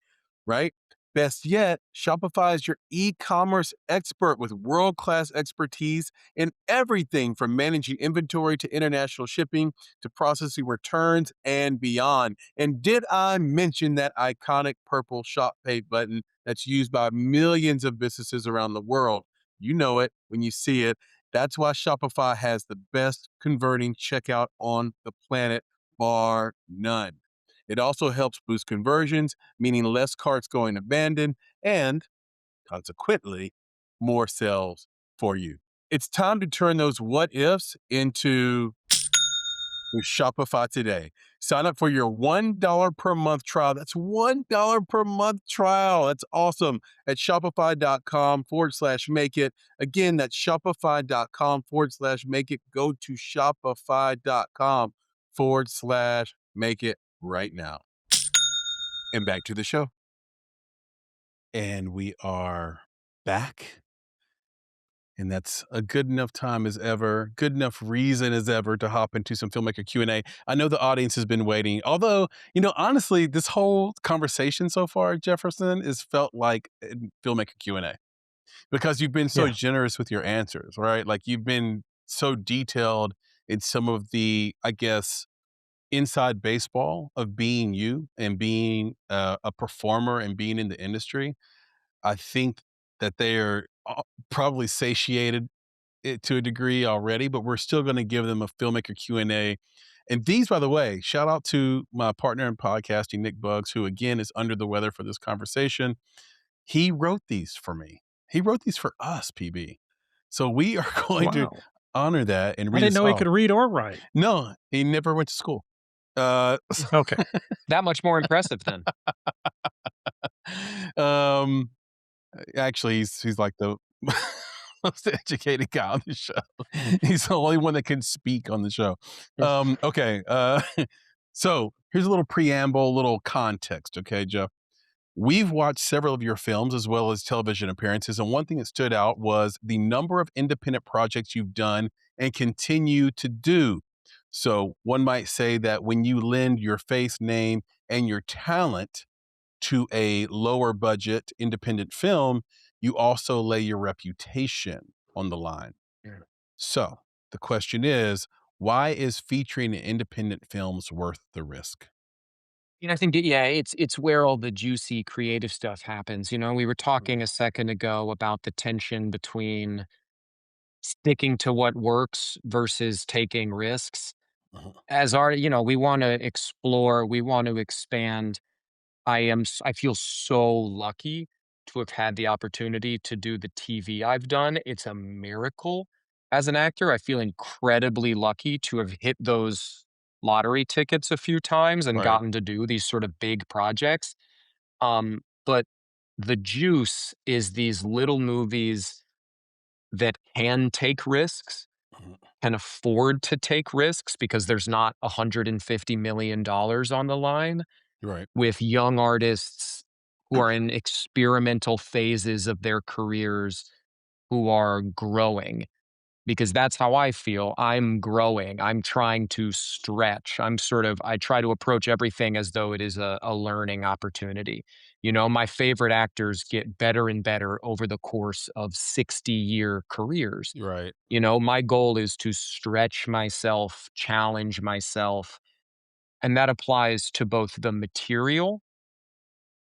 right? Best yet, Shopify is your e-commerce expert with world-class expertise in everything from managing inventory to international shipping to processing returns and beyond. And did I mention that iconic purple shop pay button that's used by millions of businesses around the world? You know it when you see it. That's why Shopify has the best converting checkout on the planet, bar none. It also helps boost conversions, meaning less carts going abandoned, and consequently, more sales for you. It's time to turn those what ifs into with Shopify today. Sign up for your $1 per month trial. That's $1 per month trial. That's awesome. At shopify.com/make it. Again, that's shopify.com/make it. Go to shopify.com/make it right now. And back to the show. And we are back. And that's a good enough time as ever, good enough reason as ever to hop into some filmmaker Q&A. I know the audience has been waiting. Although, honestly, this whole conversation so far, Jefferson, has felt like filmmaker Q&A because you've been so Yeah. generous with your answers, right? Like you've been so detailed in some of the, I guess, inside baseball of being you and being a performer and being in the industry. I think that they are probably satiated it to a degree already, but we're still going to give them a filmmaker Q&A. And these, by the way, shout out to my partner in podcasting, Nick Bugs, who again is under the weather for this conversation. He wrote these for me. He wrote these for us, PB. So we are going to Wow. honor that and I read didn't us know he off. could read or write. No, he never went to school. Uh, Okay. That much more impressive then. um, actually, he's like the most educated guy on the show. He's the only one that can speak on the show. Okay, so here's a little preamble, a little context, okay, Jeff? We've watched several of your films as well as television appearances, and one thing that stood out was the number of independent projects you've done and continue to do. So one might say that when you lend your face, name, and your talent to a lower budget independent film, you also lay your reputation on the line. Yeah. So the question is, why is featuring in independent films worth the risk? I think that, yeah, it's where all the juicy creative stuff happens. We were talking a second ago about the tension between sticking to what works versus taking risks. Mhm. As art, we want to explore, we want to expand. I feel so lucky to have had the opportunity to do the TV I've done. It's a miracle as an actor. I feel incredibly lucky to have hit those lottery tickets a few times and Right. gotten to do these sort of big projects. But the juice is these little movies that can take risks, Mhm. can afford to take risks because there's not $150 million on the line, Right. with young artists who are in experimental phases of their careers, who are growing, because that's how I feel. I'm growing. I'm trying to stretch. I try to approach everything as though it is a learning opportunity. My favorite actors get better and better over the course of 60-year careers. Right. My goal is to stretch myself, challenge myself. And that applies to both the material,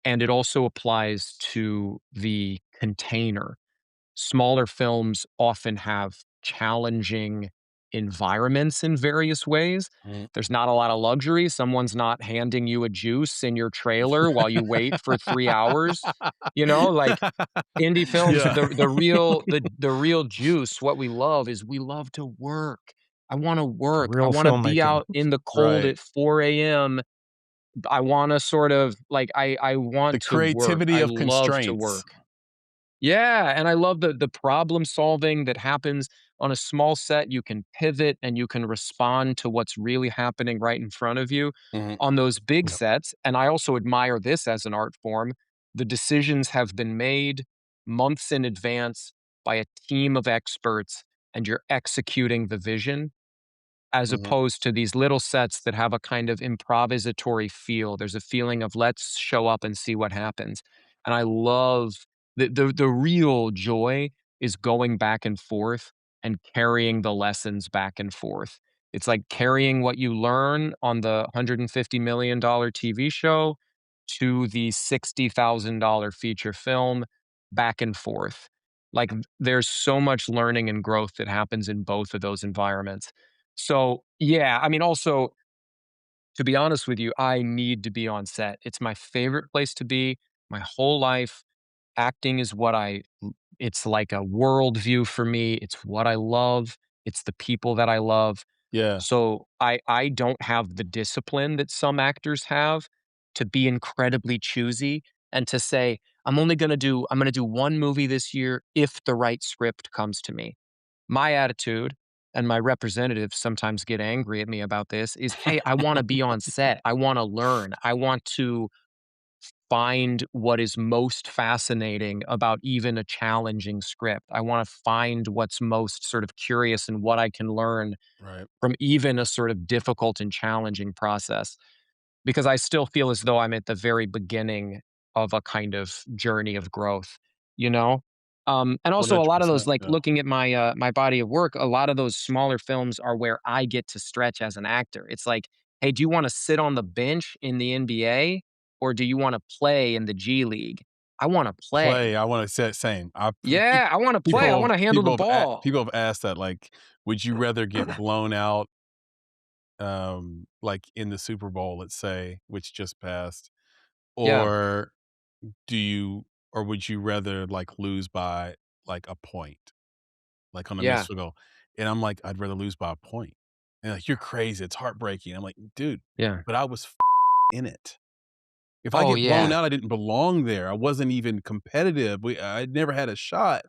and it also applies to the container. Smaller films often have challenging environments in various ways. Mhm. There's not a lot of luxury. Someone's not handing you a juice in your trailer while you wait for 3 hours. Like indie films, Yeah. the real juice, what we love is we love to work. I wanna work. I Real wanna be filmmaking. out in the cold Right. at 4 a.m. I wanna sort of like, I The want to work. creativity I of love to constraints. work. Yeah, and I love the problem solving that happens on a small set. You can pivot and you can respond to what's really happening right in front of you. Mhm. On those big Yep. sets, and I also admire this as an art form, the decisions have been made months in advance by a team of experts, and you're executing the vision, as Mhm. opposed to these little sets that have a kind of improvisatory feel. There's a feeling of let's show up and see what happens. And I love the real joy is going back and forth and carrying the lessons back and forth. It's like carrying what you learn on the $150 million TV show to the $60,000 feature film, back and forth. Like, there's so much learning and growth that happens in both of those environments. So, yeah, I mean, also, to be honest with you, I need to be on set. It's my favorite place to be my whole life. Acting is it's like a worldview for me. It's what I love. It's the people that I love. Yeah. So I don't have the discipline that some actors have to be incredibly choosy and to say, I'm gonna do one movie this year if the right script comes to me. My attitude, and my representatives sometimes get angry at me about this, is, "Hey, I wanna be on set. I wanna learn. I want to find what is most fascinating about even a challenging script. I wanna find what's most sort of curious and what I can learn Right. from even a sort of difficult and challenging process." Because I still feel as though I'm at the very beginning of a kind of journey of growth, you know? And also a lot of those, 100%. like, Yeah. looking at my body of work, a lot of those smaller films are where I get to stretch as an actor. It's like, "Hey, do you wanna sit on the bench in the NBA, or do you wanna play in the G League?" I wanna Play, play. I wanna say same. Yeah, I wanna play. I People wanna handle the ball. people have asked that, like, would you rather get blown out, like, in the Super Bowl, let's say, which just passed, Yeah, or do you or would you rather, like, lose by, like, a point, like, on a missed yeah, field goal? And I'm like, "I'd rather lose by a point." And like, "You're crazy, it's heartbreaking." I'm like, "Dude, yeah. but I was in it. If I Oh, get blown yeah. out, I didn't belong there. I wasn't even competitive. I never had a shot."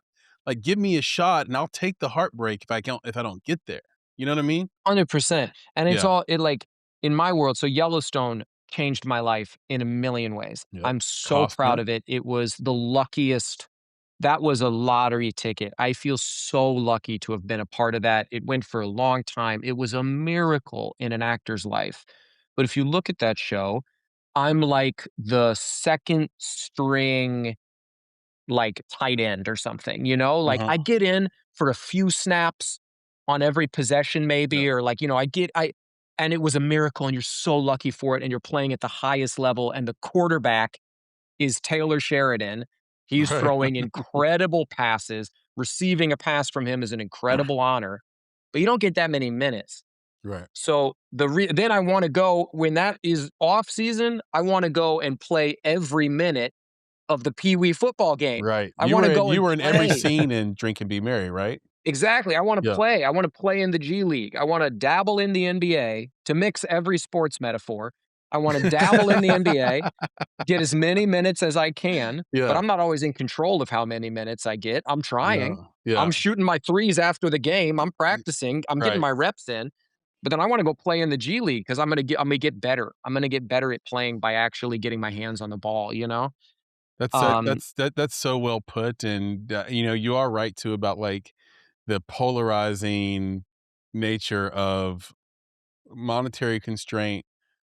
Like, give me a shot and I'll take the heartbreak if I don't get there. You know what I mean? 100%. And it's Yeah. all it like in my world, so Yellowstone changed my life in a million ways. Yep. I'm so proud Costner. of it. It was the luckiest that was a lottery ticket. I feel so lucky to have been a part of that. It went for a long time. It was a miracle in an actor's life. But if you look at that show, I'm like the second string like tight end or something, you know? Like Uh-huh. I get in for a few snaps on every possession Yeah. maybe or like, I and it was a miracle and you're so lucky for it and you're playing at the highest level and the quarterback is Taylor Sheridan. He's Right. throwing incredible passes. Receiving a pass from him is an incredible honor, but you don't get that many minutes. Right. So then I want to go when that is off season. I want to go and play every minute of the Pee Wee football game. Right. I want to go You and were in every play. scene in Drink and Be Merry, right? Exactly. I want to Yeah. play. I want to play in the G League. I want to dabble in the NBA to mix every sports metaphor. I want to dabble in the NBA, get as many minutes as I can, but Yeah. I'm not always in control of how many minutes I get. I'm trying. Yeah. Yeah. I'm shooting my threes after the game. I'm practicing. I'm getting Right. my reps in. But then I want to go play in the G League because I'm gonna get better. I'm gonna get better at playing by actually getting my hands on the ball, you know? Um, That's so well put, and, you are right too about, like, the polarizing nature of monetary constraint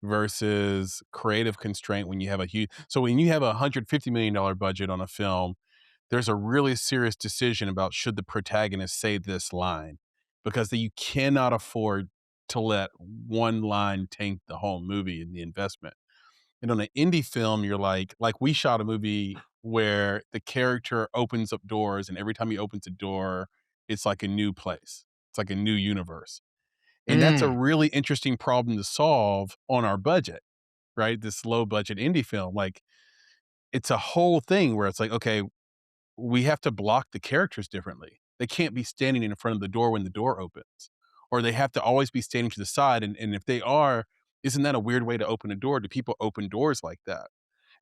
versus creative constraint when you have a huge so when you have a $150 million budget on a film, there's a really serious decision about should the protagonist say this line, because you cannot afford to let one line tank the whole movie and the investment. And on an indie film, you're like we shot a movie where the character opens up doors, and every time he opens a door, it's like a new place. It's like a new universe. And that's a mm, really interesting problem to solve on our budget, right? This low budget indie film. Like it's a whole thing where it's like, okay, we have to block the characters differently. They can't be standing in front of the door when the door opens, or they have to always be standing to the side. And if they are, isn't that a weird way to open a door? Do people open doors like that?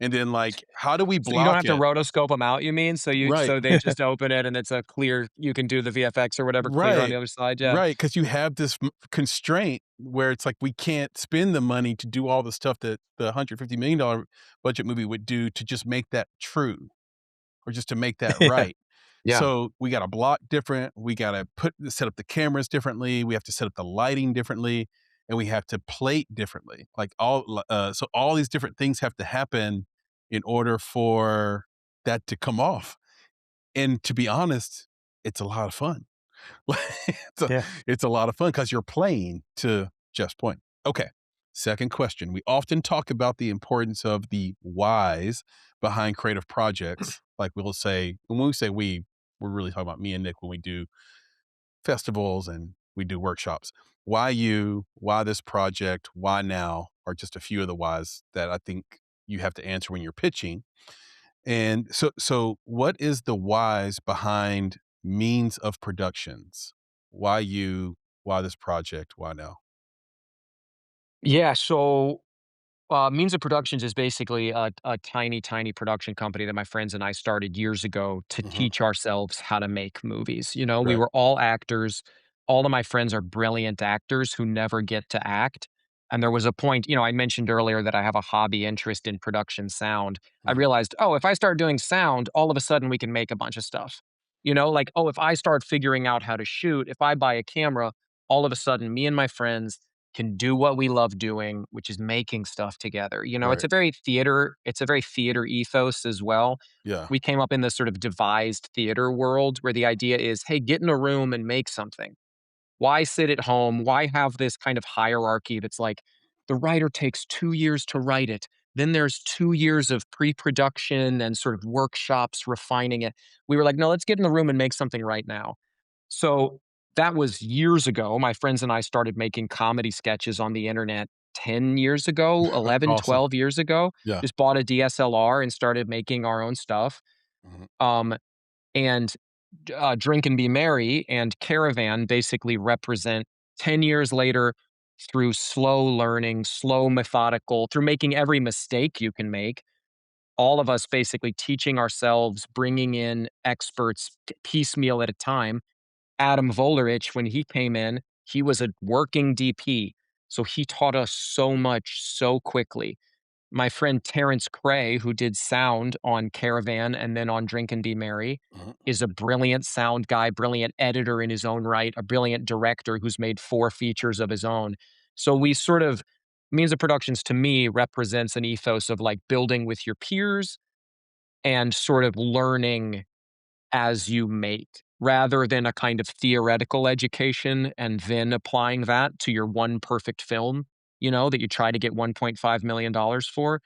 And then like, how do we so you don't block have to it? rotoscope them out, you mean? Right. So they just open it and it's a clear you can do the VFX or whatever clear on Right. the other side, yeah. Right. Because you have this constraint where it's like we can't spend the money to do all the stuff that the $150 million budget movie would do to just make that true, or just to make that Yeah. right. Yeah. So we got to block different. We got to set up the cameras differently. We have to set up the lighting differently, and we have to plate differently. Like so all these different things have to happen in order for that to come off. And to be honest, it's a lot of fun. it's a, Yeah. it's a lot of fun because you're playing to Jeff's point. Okay. Second question. We often talk about the importance of the whys behind creative projects. Like we'll say, when we say we're really talking about me and Nick when we do festivals and we do workshops. Why you? Why this project? Why now? Are just a few of the whys that I think you have to answer when you're pitching. And so what is the whys behind means of productions? Why you? Why this project? Why now? Yeah, so Means of Productions is basically a tiny, tiny production company that my friends and I started years ago to Mhm. teach ourselves how to make movies. You know, we Right. were all actors. All of my friends are brilliant actors who never get to act. And there was a point, I mentioned earlier that I have a hobby interest in production sound. I Mhm. realized, oh, if I start doing sound, all of a sudden we can make a bunch of stuff. Like, oh, if I start figuring out how to shoot, if I buy a camera, all of a sudden me and my friends can do what we love doing, which is making stuff together. Right. It's a very theater ethos as well. Yeah. We came up in this sort of devised theater world where the idea is, hey, get in a room and make something. Why sit at home? Why have this kind of hierarchy that's like the writer takes 2 years to write it. Then there's 2 years of pre production and sort of workshops refining it. We were like, no, let's get in the room and make something right now. So that was years ago. My friends and I started making comedy sketches on the internet 10 years ago, 11, Awesome. 12 years ago. Yeah. Just bought a DSLR and started making our own stuff. Mhm. Um, and Drink and Be Merry and Caravan basically represent 10 years later through slow learning, slow methodical, through making every mistake you can make. all of us basically teaching ourselves, bringing in experts piecemeal at a time. Adam Volerich, when he came in, he was a working DP. So he taught us so much so quickly. My friend Terrence Cray, who did sound on Caravan and then on Drink and Be Merry, Mhm. is a brilliant sound guy, brilliant editor in his own right, a brilliant director who's made 4 features of his own. So we sort of Means of Productions to me represents an ethos of like building with your peers and sort of learning as you make, rather than a kind of theoretical education and then applying that to your one perfect film, that you try to get $1.5 million for.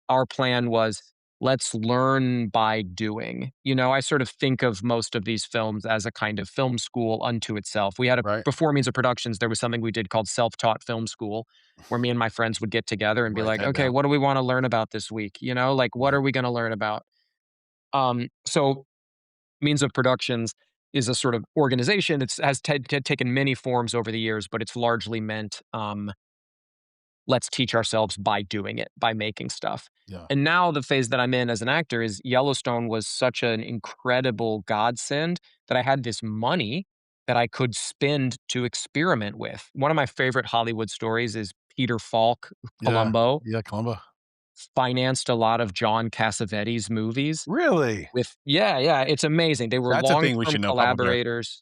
Our plan was, let's learn by doing. I sort of think of most of these films as a kind of film school unto itself. We had Right. before Means of Productions, there was something we did called self-taught film school, where me and my friends would get together and be Write like, that okay, down. what do we want to learn about this week? Like, what Mhm. are we going to learn about? So Means of Productions is a sort of organization. It's has taken many forms over the years, but it's largely meant, let's teach ourselves by doing it, by making stuff. Yeah. And now the phase that I'm in as an actor is Yellowstone was such an incredible godsend that I had this money that I could spend to experiment with. One of my favorite Hollywood stories is Peter Falk, Yeah. Columbo, Yeah, Columbo. financed a lot of John Cassavetes movies Really? with yeah, it's amazing. They were That's a thing we long-term should know probably. collaborators.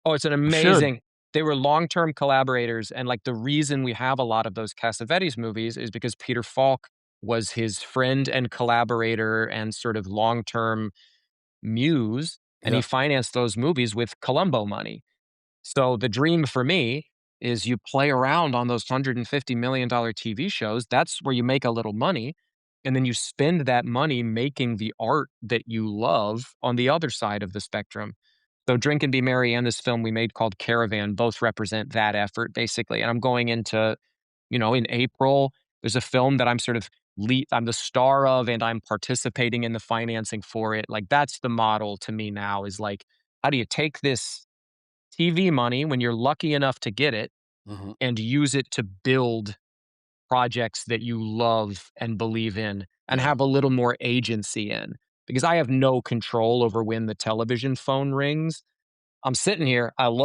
Oh, it's an We should. amazing They were long-term collaborators, and, like, the reason we have a lot of those Cassavetes movies is because Peter Falk was his friend and collaborator and sort of long-term muse, and he Yeah. financed those movies with Columbo money. So the dream for me is you play around on those $150 million TV shows. That's where you make a little money. And then you spend that money making the art that you love on the other side of the spectrum. So Drink and Be Merry and this film we made called Caravan both represent that effort, basically. And I'm going into, in April, there's a film that I'm sort of I'm the star of and I'm participating in the financing for it. Like that's the model to me now is like, how do you take this TV money when you're lucky enough to get it Mhm. and use it to build projects that you love and believe in and Yeah. have a little more agency in. Because I have no control over when the television phone rings. I'm sitting here. I would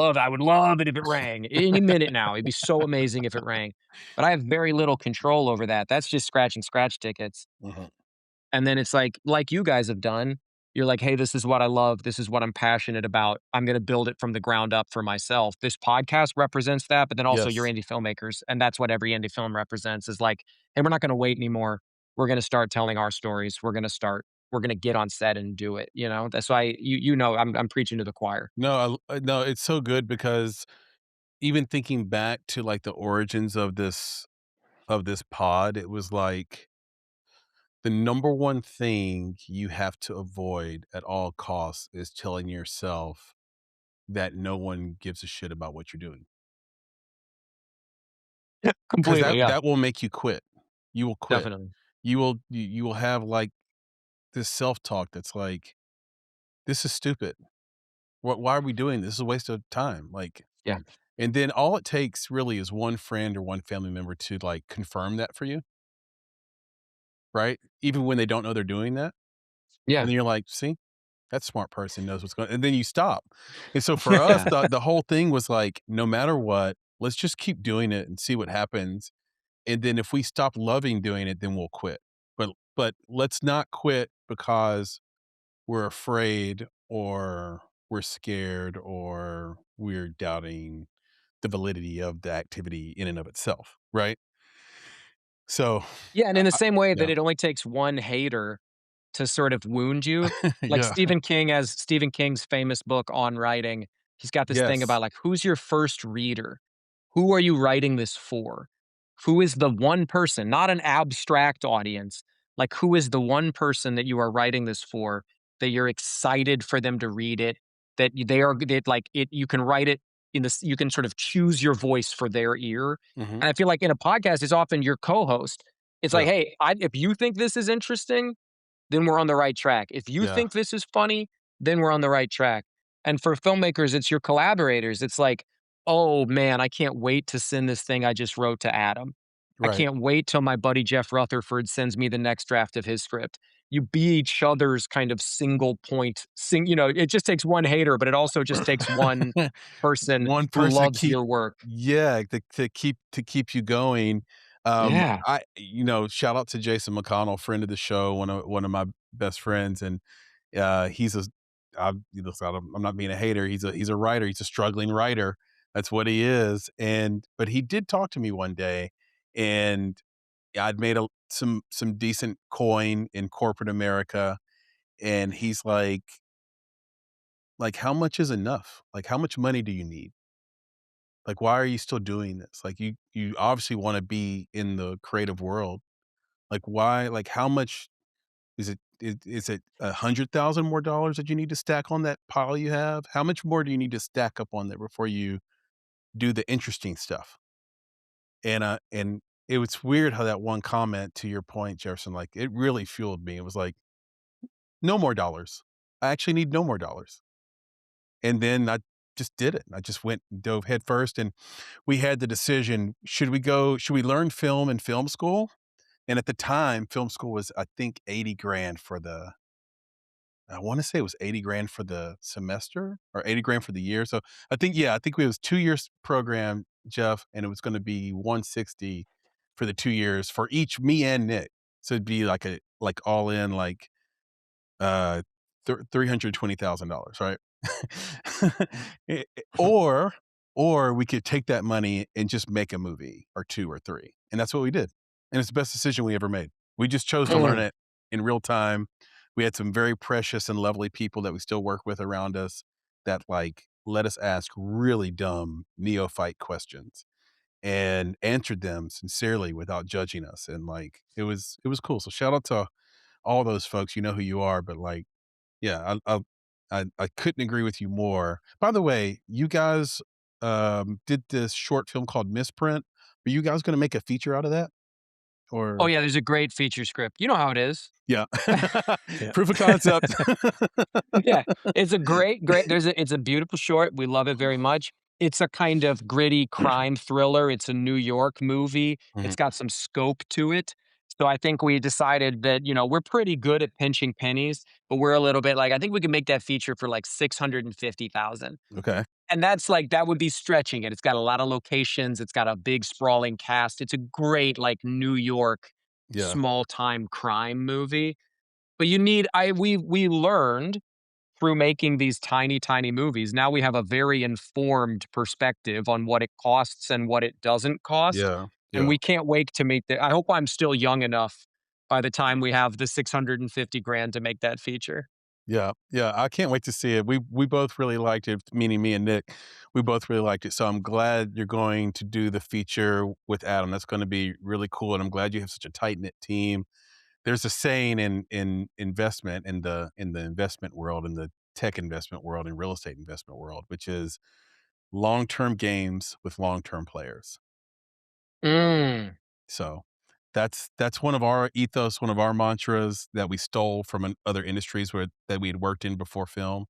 love it if it rang any minute now. It'd be so amazing if it rang. But I have very little control over that. That's just scratching scratch tickets. Mhm. And then it's like you guys have done, you're like, "Hey, this is what I love. This is what I'm passionate about. I'm gonna build it from the ground up for myself." This podcast represents that, but then also your Yes. indie filmmakers, and that's what every indie film represents is like, "Hey, we're not gonna wait anymore. We're gonna start telling our stories. We're gonna get on set and do it," you know? That's why I'm preaching to the choir. No, no, it's so good because even thinking back to, like, the origins of this pod, it was like the number one thing you have to avoid at all costs is telling yourself that no one gives a shit about what you're doing, because Completely, yeah, that will make you quit. You will quit. definitely. You will have, like, this self-talk that's like, "This is stupid. Why are we doing this? This is a waste of time." Like, Yeah. and then all it takes really is one friend or one family member to, like, confirm that for you, right? Even when they don't know they're doing that, and Yeah. then you're like, "See? That smart person knows what's going," and then you stop. And so for us, Yeah. the whole thing was like, no matter what, let's just keep doing it and see what happens, and then if we stop loving doing it, then we'll quit. But let's not quit because we're afraid or we're scared or we're doubting the validity of the activity in and of itself, right? So, Yeah, and in the I same way that yeah. it only takes one hater to sort of wound you. Like Yeah. Stephen King's famous book on writing, he's got this thing Yes. about like, who's your first reader? Who are you writing this for? Who is the one person, not an abstract audience, like who is the one person that you are writing this for that you're excited for them to read it, that like it you can write it in this you can sort of choose your voice for their ear. Mhm. And I feel like in a podcast, it's often your co-host. It's like, Yeah. hey, if you think this is interesting, then we're on the right track. If you Yeah. think this is funny, then we're on the right track. And for filmmakers, it's your collaborators. It's like, oh man, I can't wait to send this thing I just wrote to Adam. I Right. can't wait till my buddy Jeff Rutherford sends me the next draft of his script. you be each other's kind of single point it just takes one hater, but it also just takes one person One who person to loves keep your work. yeah, to keep you going. Yeah. Shout out to Jason McConnell, friend of the show, one of my best friends, and he's a I'm not being a hater. He's a writer. He's a struggling writer. That's what he is. But he did talk to me one day, and I'd made some decent coin in corporate America, and he's like, how much is enough? Like, how much money do you need? Like, why are you still doing this? Like, you obviously want to be in the creative world. Like, why? Like, how much is it 100,000 more dollars that you need to stack on that pile you have? How much more do you need to stack up on there before you do the interesting stuff? And it was weird how that one comment, to your point, Jefferson, like, it really fueled me. It was like, no more dollars. I actually need no more dollars. And then I just did it. I just dove headfirst, and we had the decision, should we learn film in film school? And at the time, film school was, I think, 80 grand for the I wanna say it was 80 grand for the semester or 80 grand for the year. So I think it was 2 years program, Jeff, and it was gonna be 160 for the 2 years for each me and Nick. So it'd be like all in uh, $320,000, right? Or we could take that money and just make a movie or 2 or 3, and that's what we did, and it's the best decision we ever made. We just chose to learn Mm. it in real time. We had some very precious and lovely people that we still work with around us that, like, let us ask really dumb neophyte questions and answered them sincerely without judging us, and, like, it was cool. So shout out to all those folks. You know who you are, but, like, yeah, I couldn't agree with you more. By the way, you guys, did this short film called Misprint. Are you guys gonna make a feature out of that? Oh, Or yeah, there's a great feature script. You know how it is. yeah. Yeah. Proof of concept. Yeah, it's a great it's a beautiful short, we love it very much. It's a kind of gritty crime thriller, it's a New York movie, it's Mhm. got some scope to it. So I think we decided that, we're pretty good at pinching pennies, but we're a little bit like, I think we can make that feature for like 650,000. Okay. And that's like that would be stretching it. It's got a lot of locations, it's got a big sprawling cast. It's a great like New York Yeah. small time crime movie. But you need I we learned through making these tiny, tiny movies, now we have a very informed perspective on what it costs and what it doesn't cost, Yeah. and Yeah. we can't wait to make the I hope I'm still young enough by the time we have the 650 grand to make that feature. Yeah. Yeah. I can't wait to see it. We both really liked it, meaning me and Nick. We both really liked it. So I'm glad you're going to do the feature with Adam. That's gonna be really cool, and I'm glad you have such a tight-knit team. There's a saying in investment, in the investment world, in the tech investment world, in real estate investment world, which is long-term games with long-term players. Mm, So that's one of our ethos, one of our mantras that we stole from other industries that we had worked in before film.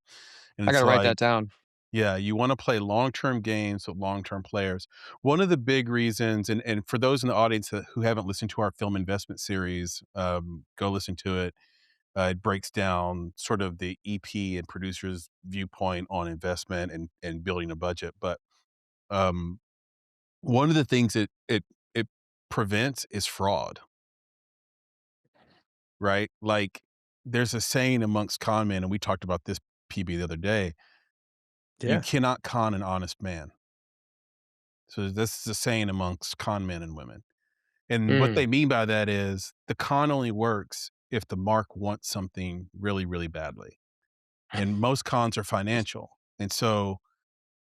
And I it's gotta write that like, down. yeah, you want to play long-term games with long-term players. One of the big reasons, and for those in the audience who haven't listened to our film investment series, go listen to it. It breaks down sort of the EP and producer's viewpoint on investment and building a budget. But um, one of the things it prevents is fraud, right? Like, there's a saying amongst con men, and we talked about this, PB, the other day. You Yeah. cannot con an honest man. So this is a saying amongst con men and women. And what Mm. they mean by that is the con only works if the mark wants something really, really badly. And most cons are financial. And so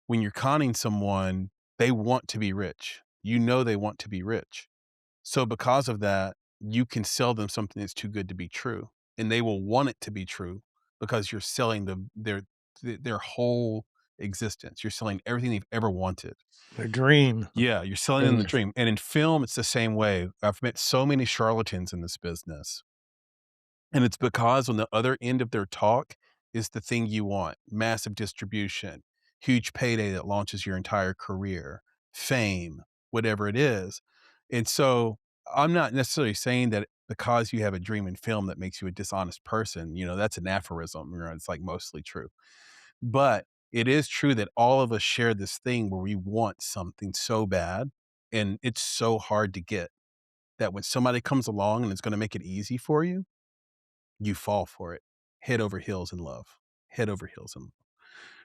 when you're conning someone, they want to be rich. You know they want to be rich. So because of that, you can sell them something that's too good to be true, and they will want it to be true because you're selling them their whole existence. You're selling everything they've ever wanted. Their dream. Yeah, you're selling them the Mm. dream. And in film, it's the same way. I've met so many charlatans in this business. And it's because on the other end of their talk is the thing you want: massive distribution, huge payday that launches your entire career, fame, whatever it is. And so I'm not necessarily saying that because you have a dream in film that makes you a dishonest person, that's an aphorism, it's like mostly true. But it is true that all of us share this thing where we want something so bad and it's so hard to get that when somebody comes along and it's going to make it easy for you, you fall for it. Head over heels in love. Head over heels in love.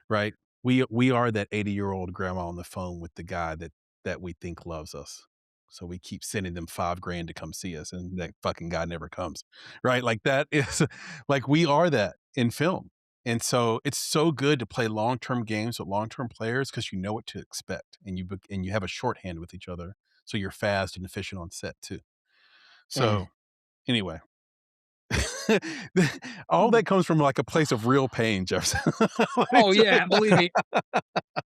Right? We are that 80-year-old grandma on the phone with the guy that we think loves us. So we keep sending them 5 grand to come see us, and that fucking guy never comes, right? Like, that is like, we are that in film, and so it's so good to play long-term games with long-term players because you know what to expect, and you have a shorthand with each other, so you're fast and efficient on set too. Mm. So, anyway, all that comes from, like, a place of real pain, Jefferson. Let me Oh, tell you. yeah, believe me.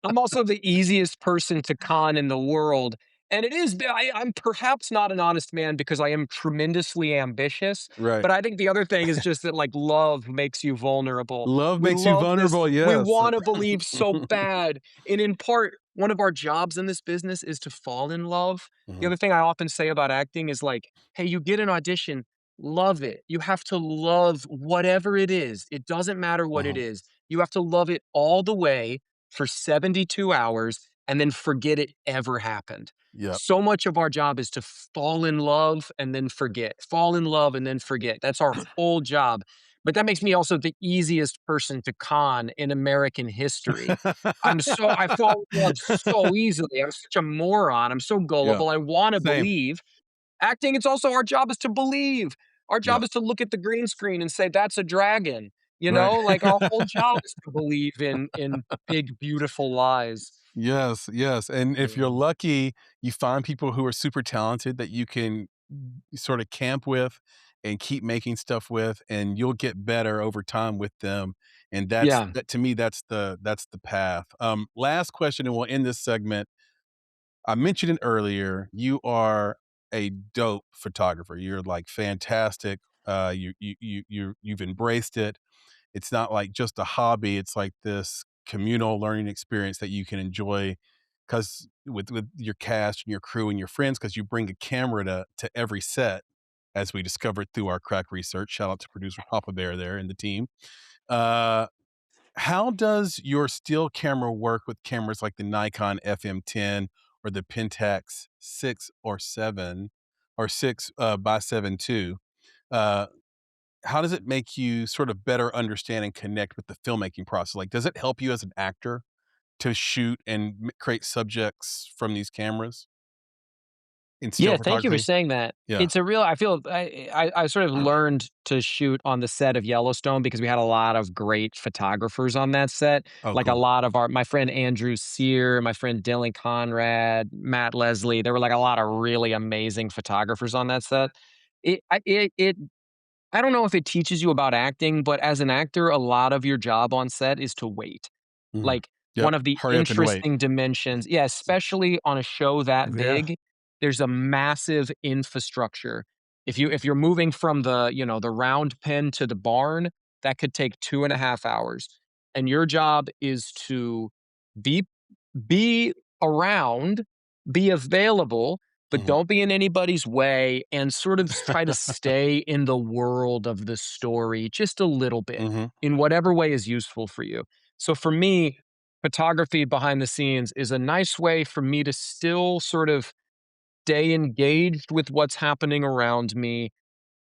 I'm also the easiest person to con in the world. And it is, I'm perhaps not an honest man because I am tremendously ambitious. Right. But I think the other thing is just that like love makes you vulnerable. Love We makes you love this. vulnerable, We yes. want to believe so bad. And in part, one of our jobs in this business is to fall in love. The Mhm, other thing I often say about acting is like, hey, you get an audition, love it. You have to love whatever it is. It doesn't matter what it uh-huh. is. You have to love it all the way for 72 hours and then forget it ever happened. Yep. So much of our job is to fall in love and then forget, fall in love and then forget. That's our whole job. But that makes me also the easiest person to con in American history. I fall in love so easily. I'm such a moron. I'm so Yeah. gullible. I want to Same. believe. Acting, it's also our job is to believe. Our Yeah. job is to look at the green screen and say, "That's a dragon." Right. Like, our whole job is to believe in big, beautiful lies. Yes, yes, and if you're Mm. lucky, you find people who are super talented that you can sort of camp with and keep making stuff with, and you'll get better over time with them, and Yeah. that to me, that's the path. Last question, and we'll end this segment. I mentioned it earlier. You are a dope photographer. You're like fantastic. You've embraced it. It's not like just a hobby. It's like this communal learning experience that you can enjoy because with your cast and your crew and your friends, because you bring a camera to every set, as we discovered through our crack research. Shout out to producer Papa Bear there and the team. Uh, how does your still camera work with cameras like the Nikon FM10 or the Pentax 6 or 7 or 6 by 7 II? Uh, how does it make you sort of better understand and connect with the filmmaking process? Like, does it help you as an actor to shoot and create subjects from these cameras in still Yeah, thank you for photography? saying that. Yeah. It's a real I feel I sort of learned to shoot on the set of Yellowstone because we had a lot of great photographers on that set. Oh, Like a cool. lot of my friend Andrew Sear, my friend Dylan Conrad, Matt Leslie, there were like a lot of really amazing photographers on that set. It I don't know if it teaches you about acting, but as an actor, a lot of your job on set is to wait. Mhm. Like, Yep. one of the Hurry up and wait. interesting dimensions, yeah, especially on a show that Yeah. big, there's a massive infrastructure. If you're moving from the round pen to the barn, that could take 2.5 hours. And your job is to be be around, be available, but Mhm. don't be in anybody's way and sort of try to stay in the world of the story just a little bit Mhm. in whatever way is useful for you. So for me, photography behind the scenes is a nice way for me to still sort of stay engaged with what's happening around me,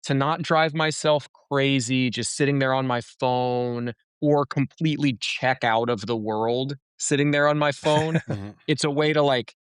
to not drive myself crazy just sitting there on my phone or completely check out of the world sitting there on my phone. Mhm. It's a way to like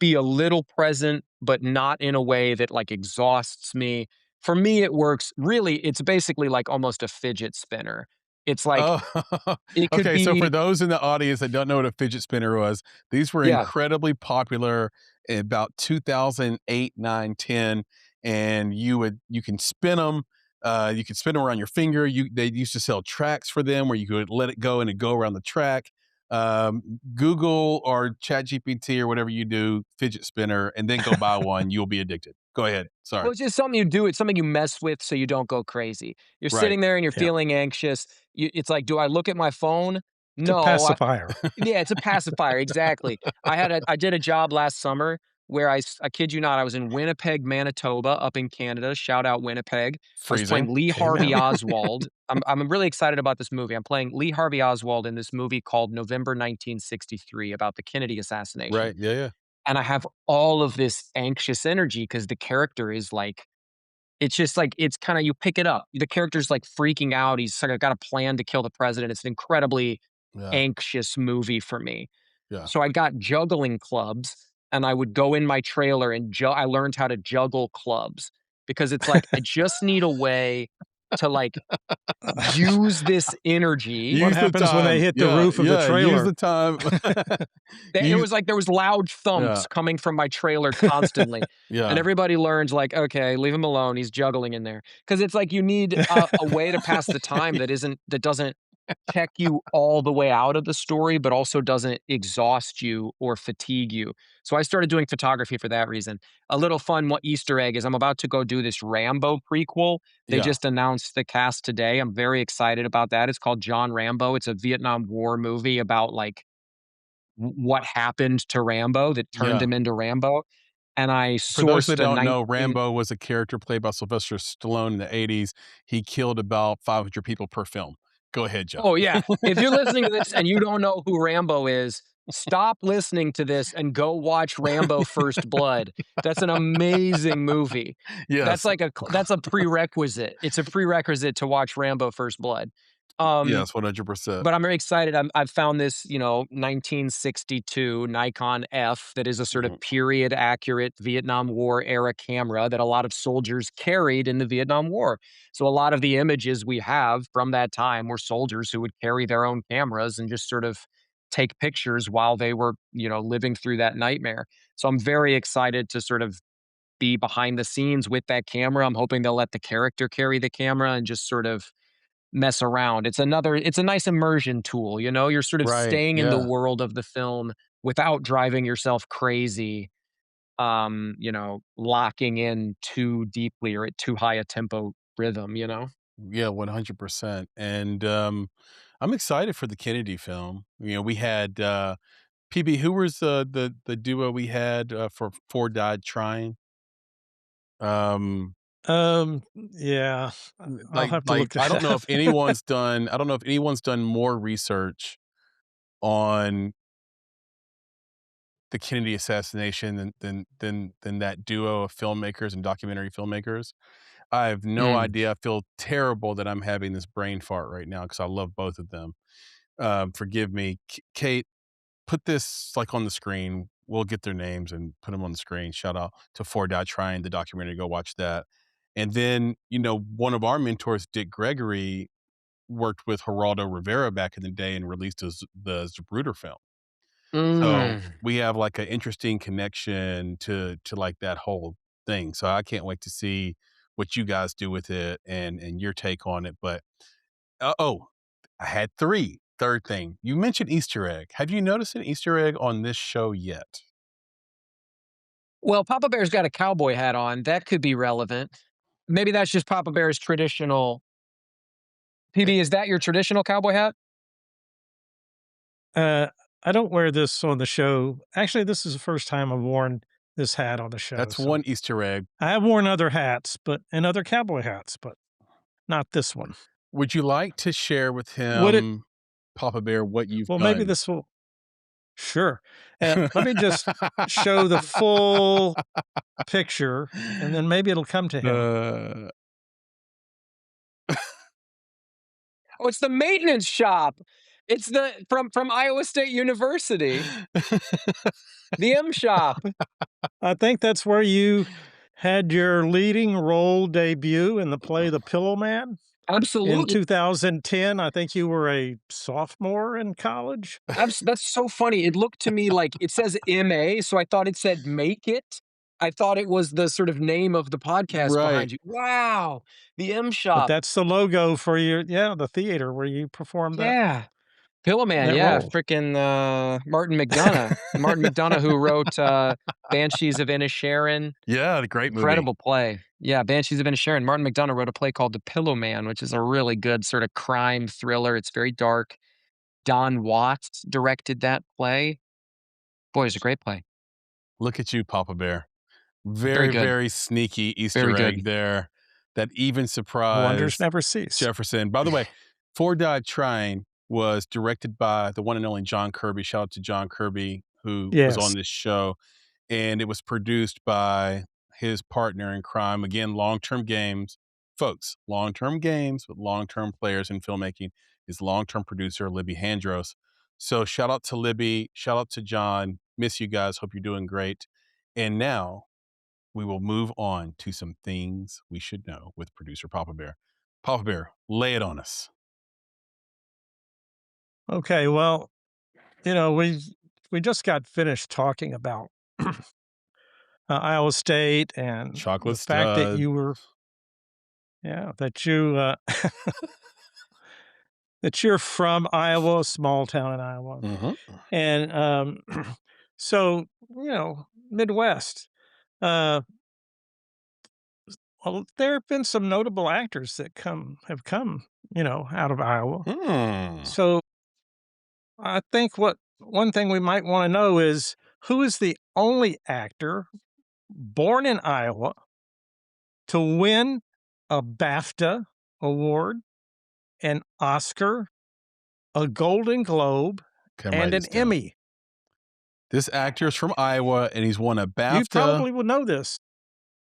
be a little present, but not in a way that like exhausts me. For me, it works really, it's basically like almost a fidget spinner. It's like Oh, it could okay, so for be, those in the audience that don't know what a fidget spinner was, these were yeah. incredibly popular in about 2008, 9, 10, and you can spin them. You can spin them around your finger. They used to sell tracks for them where you could let it go and it go around the track. Google or ChatGPT or whatever you do, fidget spinner, and then go buy one. You'll be addicted. Go ahead. Well, Sorry. it's just something you do. It's something you mess with so you don't go crazy. You're Right. sitting there and you're Yeah. feeling anxious. It's like, do I look at my phone? It's a No. pacifier. Yeah, it's a pacifier. Exactly. I did a job last summer. where I kid you not, I was in Winnipeg, Manitoba, up in Canada. Shout out Winnipeg. I was Freezing. playing Lee Harvey Amen. Oswald. I'm really excited about this movie. I'm playing Lee Harvey Oswald in this movie called November 1963 about the Kennedy assassination. Right. Yeah, yeah. And I have all of this anxious energy because the character is like, it's just like, it's kind of, you pick it up. The character's like freaking out. He's sort of got a plan to kill the president. It's an incredibly Yeah. anxious movie for me. Yeah. So I got juggling clubs and I would go in my trailer and I learned how to juggle clubs because it's like, I just need a way to like use this energy. What Use the happens when they time. hit the Yeah, roof of the yeah, use trailer? the time. It You was like there was loud yeah. thumps coming from my trailer constantly, and Yeah. everybody learns like, "Okay, leave him alone, he's juggling in there." Because it's like you need a way to pass the time that doesn't check you all the way out of the story, but also doesn't exhaust you or fatigue you. So I started doing photography for that reason. A little fun what Easter egg is I'm about to go do this Rambo prequel. They Yeah. just announced the cast today. I'm very excited about that. It's called John Rambo. It's a Vietnam War movie about like what happened to Rambo that turned Yeah. him into Rambo. And I For those that sourced a don't know, 19 Rambo was a character played by Sylvester Stallone in the '80s. He killed about 500 people per film. Go ahead, John. Oh, yeah. If you're listening to this and you don't know who Rambo is, stop listening to this and go watch Rambo First Blood. That's an amazing movie. That's Yes. like that's a prerequisite. It's a prerequisite to watch Rambo First Blood. Um, Yes, 100%. but I'm very excited. I've found this, 1962 Nikon F that is a sort of Mhm. period accurate Vietnam War era camera that a lot of soldiers carried in the Vietnam War. So a lot of the images we have from that time were soldiers who would carry their own cameras and just sort of take pictures while they were, living through that nightmare. So I'm very excited to sort of be behind the scenes with that camera. I'm hoping they'll let the character carry the camera and just sort of mess around. It's a nice immersion tool, You're sort of Right, staying in the yeah. world of the film without driving yourself crazy, locking in too deeply or at too high a tempo rhythm. Yeah, 100%, and, I'm excited for the Kennedy film. We had, PB, who was, the duo we had, for Four Died Trying? Um, Yeah, I'll like have to like, look that up. I don't know if anyone's done more research on the Kennedy assassination than that duo of filmmakers and documentary filmmakers. I have no Mm. idea. I feel terrible that I'm having this brain fart right now because I love both of them. Forgive me. Kate, put this, like, on the screen. We'll get their names and put them on the screen. Shout out to Four Dot Trying, the documentary, go watch that. And then, one of our mentors, Dick Gregory, worked with Geraldo Rivera back in the day and released the Zapruder film. So, Mm. we have, like, an interesting connection to, like, that whole thing. So, I can't wait to see what you guys do with it and your take on it, but oh, I had 3. Third thing, you mentioned Easter egg. Have you noticed an Easter egg on this show yet? Well, Papa Bear's got a cowboy hat on. That could be relevant. Maybe that's just Papa Bear's traditional. Eh PB, is that your traditional cowboy hat? Uh, I don't wear this on the show. Actually, this is the first time I've worn this hat on the show, That's so one Easter egg. I have worn other hats, but and other cowboy hats, but not this one. Would you like to share with Would it him, Papa Bear, what you've well, maybe done? this will sure. Let me just show the full picture, and then maybe it'll come to him. Uh Oh, it's the maintenance shop. It's the from Iowa State University, the M shop. I think that's where you had your leading role debut in the play The Pillow Man in Absolutely. 2010. I think you were a sophomore in college. That's so funny. It looked to me like it says MA, so I thought it said make it. I thought it was the sort of name of the podcast Right. behind you. Wow. The M But shop. that's the logo for the theater where you performed Yeah. Pillow Man, that yeah, role. freaking, Martin McDonagh. Martin McDonagh who wrote, Banshees of Inisherin. Yeah, the great movie. Incredible play. Yeah, Banshees of Inisherin. Martin McDonagh wrote a play called The Pillow Man, which is a really good sort of crime thriller. It's very dark. Don Watts directed that play. Boy, it's a great play. Look at you, Papa Bear. Very Very, good. very sneaky Very Easter egg good. there that even Wonders surprised never cease. Jefferson. By the way, Four Died Trying was directed by the one and only John Kirby. Shout out to John Kirby, who was on Yes. this show. And it was produced by his partner in crime. Again, long-term games. Folks, long-term games with long-term players in filmmaking. His long-term producer, Libby Handros. So shout out to Libby. Shout out to John. Miss you guys. Hope you're doing great. And now we will move on to some things we should know with producer Papa Bear. Papa Bear, lay it on us. Okay, well, we just got finished talking about Iowa State and the Chocolate fact that stud. you were, that you that you're from Iowa, a small town in Iowa, and so Midwest. Uh, well, there have been some notable actors that have come, out of Iowa. Hmm. So I think one thing we might want to know is who is the only actor born in Iowa to win a BAFTA award, an Oscar, a Golden Globe, Okay, I'm and writing an this down. Emmy. This actor is from Iowa, and he's won a You BAFTA, probably will know this.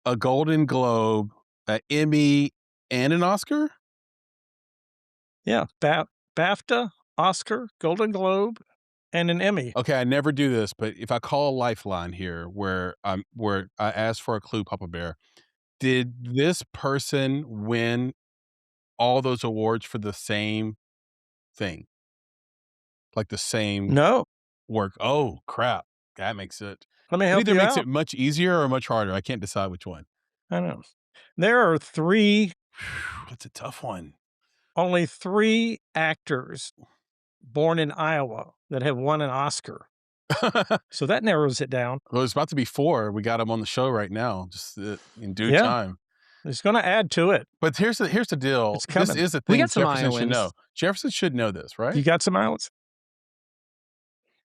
a Golden Globe, an Emmy, and an Oscar? Yeah, BAFTA, Oscar, Golden Globe, and an Emmy. Okay, I never do this, but if I call a lifeline here where I ask for a clue, Papa Bear, did this person win all those awards for the same thing? Like the same No, work? Oh, crap. That makes it let me it help either you makes out. it much easier or much harder. I can't decide which one. I know. There are That's a tough one. only 3 actors born in Iowa that have won an Oscar. So that narrows it down. Well, it's about to be 4. We got him on the show right now, just in due Yeah, time. it's going to add to it. But here's the deal. It's This coming. is a We thing got some Jefferson should know. Iowans. Jefferson should know this, right? You got some Iowans?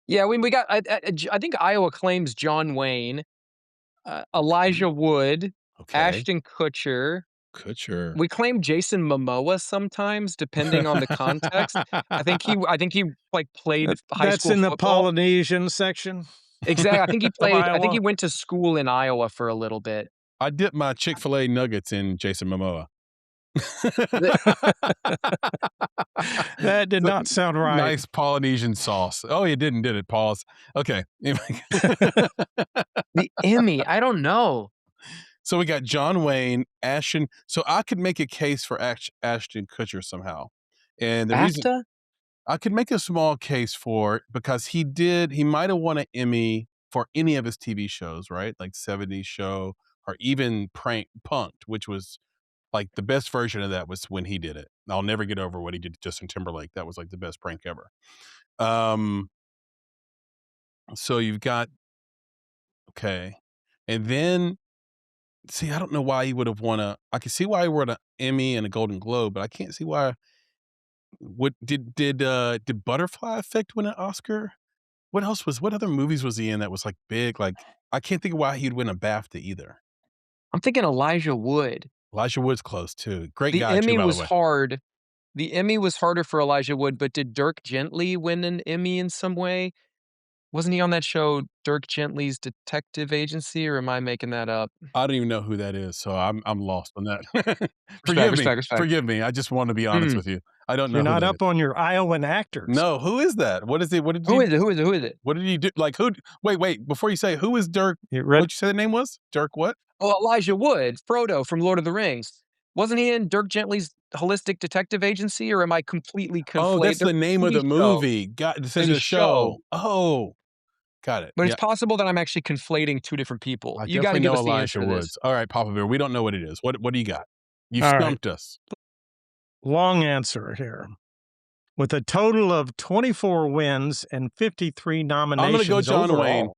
Yeah, we got. I think Iowa claims John Wayne, Elijah Wood, Okay. Ashton Kutcher. Kutcher. We claim Jason Momoa sometimes, depending on the context. I think he like played high That's school in the football. Polynesian section Exactly. I think he of played. I think he Iowa. went to school in Iowa for a little bit. I dipped my Chick-fil-A nuggets in Jason Momoa. That did not sound right. Nice Polynesian sauce. Oh, you didn't, did it? Pause. Okay. The Emmy. I don't know. So we got John Wayne, Ashton. So I could make a case for Ashton Kutcher somehow. And the reason BAFTA? I could make a small case for it because he might have won an Emmy for any of his TV shows, right? Like 70s Show or even Punked, which was like the best version of that was when he did it. I'll never get over what he did to Justin Timberlake. That was like the best prank ever. So you've got, okay. And then, see, I don't know why he would have won I can see why he won an Emmy and a Golden Globe, but I can't see why. What did Butterfly Effect win an Oscar? What other movies was he in that was like big? Like, I can't think of why he'd win a BAFTA either. I'm thinking Elijah Wood. Elijah Wood's close too. Great The guy Emmy too, by was the way. hard. The Emmy was harder for Elijah Wood, but did Dirk Gently win an Emmy in some way? Wasn't he on that show, Dirk Gently's Detective Agency, or am I making that up? I don't even know who that is, so I'm lost on that. Respect. Forgive me. I just want to be honest with you. I don't know You're who not that up is. on your Iowan actors. No, who is that? What is it? What did Who you? is it? Who is it? Who is it? What did he do? Like who? Wait. Before you say who is Dirk? You ready? What'd you say the name was? Dirk what? Oh, Elijah Wood, Frodo from Lord of the Rings. Wasn't he in Dirk Gently's Holistic Detective Agency, or am I completely conflating? Oh, that's the name of the movie. Got this is There's a show. Oh, got it. But Yeah. it's possible that I'm actually conflating 2 different people. I You got to definitely give know us the answer Elijah to Woods. this. All right, Papa Bear. We don't know what it is. What do you got? You All right. stumped us. Long answer here. With a total of 24 wins and 53 nominations I'm going to go John overall. Wayne.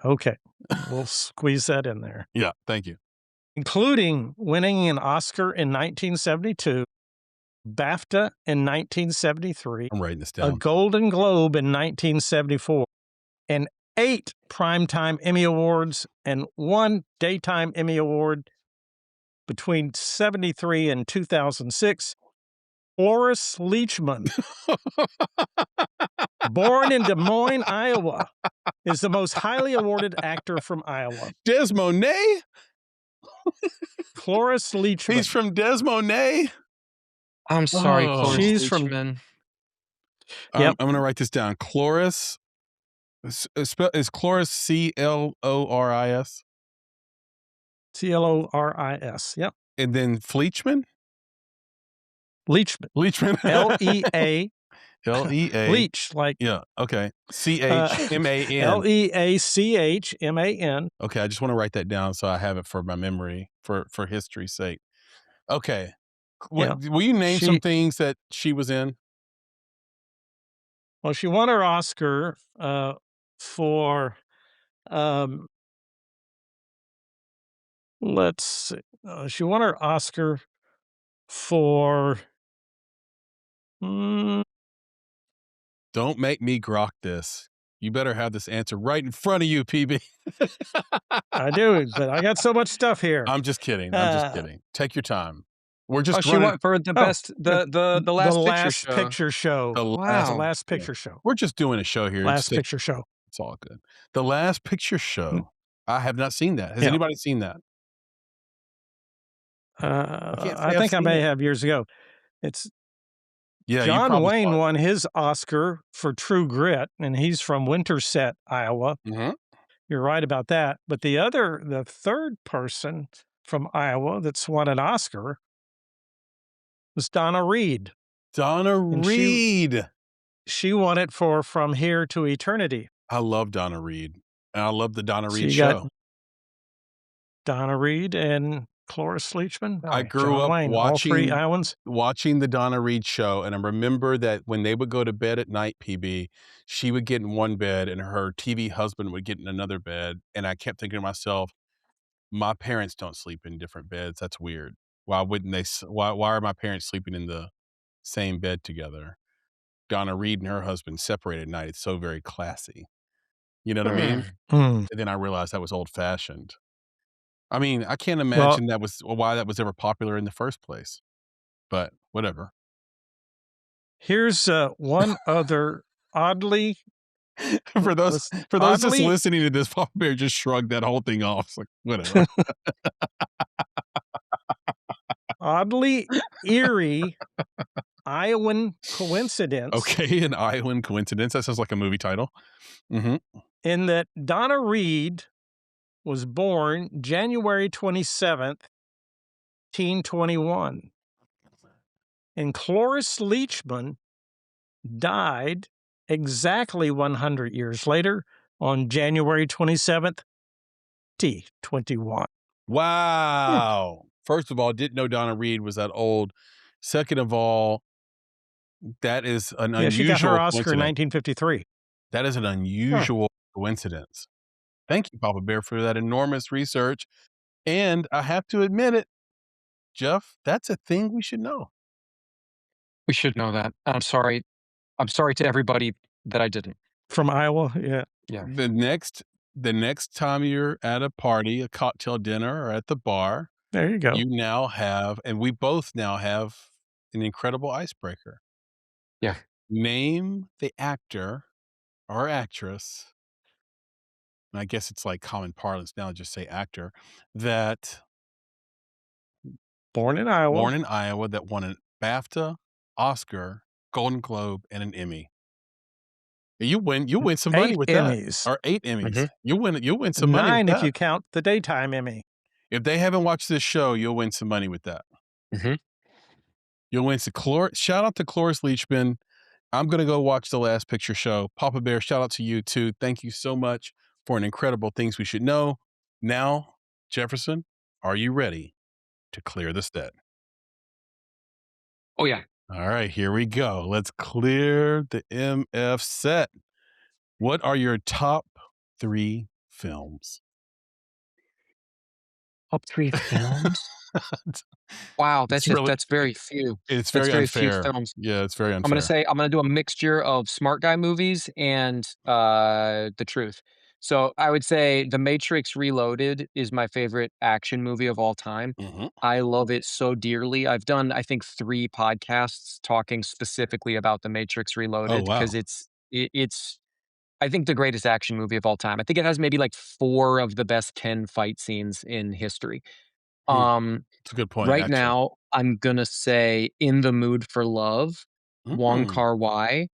Okay, we'll squeeze that in there. Yeah, thank you. Including winning an Oscar in 1972, BAFTA in 1973, I'm writing this a down. Golden Globe in 1974, an 8 Primetime Emmy Awards and 1 Daytime Emmy Award between 73 and 2006. Cloris Leachman, born in Des Moines, Iowa, is the most highly awarded actor from Iowa. Des Moines? Cloris Leachman. He's from Des Moines? I'm sorry, Oh. Cloris She's from- Leachman. Yep. I'm going to write this down. Cloris. Is Cloris Cloris? Cloris. Yep. And then Fleachman? Leachman. Leachman. Lea. Lea. Leach, like Yeah. Okay. Chman. Leachman. Okay. I just want to write that down so I have it for my memory for history's sake. Okay. Yeah. Will you name some things that she was in? Well, she won her Oscar for let's see. She won her Oscar for Don't make me grok this. You better have this answer right in front of you, PB. I do, but I got so much stuff here. I'm just kidding. Take your time. We're just She went for the best, the last picture show. The last picture show. We're just doing a show here. Last picture show. It's all good. The Last Picture Show. I have not seen that. Has anybody seen that? I think I may have years ago. It's John Wayne won his Oscar for True Grit, and he's from Winterset, Iowa. Mm-hmm. You're right about that. But the third person from Iowa that's won an Oscar was Donna Reed. Donna Reed. She won it for From Here to Eternity. I love Donna Reed. And I love the Donna Reed show. Donna Reed and Cloris Leachman. I grew up watching all 3 Iowans. Watching the Donna Reed show, and I remember that when they would go to bed at night, PB, she would get in one bed and her TV husband would get in another bed. And I kept thinking to myself, my parents don't sleep in different beds. That's weird. Why wouldn't they? Why are my parents sleeping in the same bed together? Donna Reed and her husband separated at night. It's so very classy. You know what I mean? And then I realized that was old fashioned. I mean, I can't imagine why that was ever popular in the first place, but whatever. Here's one other oddly for those just listening to this, Papa Bear just shrugged that whole thing off. It's like, whatever. Oddly eerie Iowan coincidence. Okay, an Iowan coincidence. That sounds like a movie title. Mm-hmm. In that Donna Reed was born January 27th, 1821. And Cloris Leachman died exactly 100 years later on January 27th, 2021. Wow. First of all, didn't know Donna Reed was that old. Second of all, that is an unusual she got her Oscar in 1953. That is an unusual coincidence. Thank you, Papa Bear, for that enormous research. And I have to admit it, Jeff, that's a thing we should know. We should know that. I'm sorry. I'm sorry to everybody that I didn't. From Iowa, yeah. The next time you're at a party, a cocktail dinner, or at the bar, there you go. You now have, and we both now have, an incredible icebreaker. Yeah. Name the actor or actress, and I guess it's like common parlance now, just say actor, that born in Iowa that won an BAFTA, Oscar, Golden Globe, and an Emmy. You win some money with Emmys. that. Or 8 Emmys. Mm-hmm. You'll win some money with that. 9 if you count the daytime Emmy. If they haven't watched this show, you'll win some money with that. Mm-hmm. You'll win some shout out to Cloris Leachman. I'm going to go watch The Last Picture Show. Papa Bear, shout out to you too. Thank you so much for an incredible Things We Should Know. Now, Jefferson, are you ready to clear the set? Oh, yeah. All right, here we go. Let's clear the MF set. What are your top 3 films? Top 3 films? Wow, that's very few. It's very unfair. Few films. Yeah, it's very unfair. I'm going to do a mixture of smart guy movies and The Truth. So I would say The Matrix Reloaded is my favorite action movie of all time. Mhm. I love it so dearly. I've done, I think, 3 podcasts talking specifically about The Matrix Oh, Reloaded because wow. it's I think the greatest action movie of all time. I think it has maybe like 4 of the best 10 fight scenes in history. Hmm. Um, It's a good point, right actually. now, I'm gonna say In the Mood for Love, Wong Mm. Kar-wai.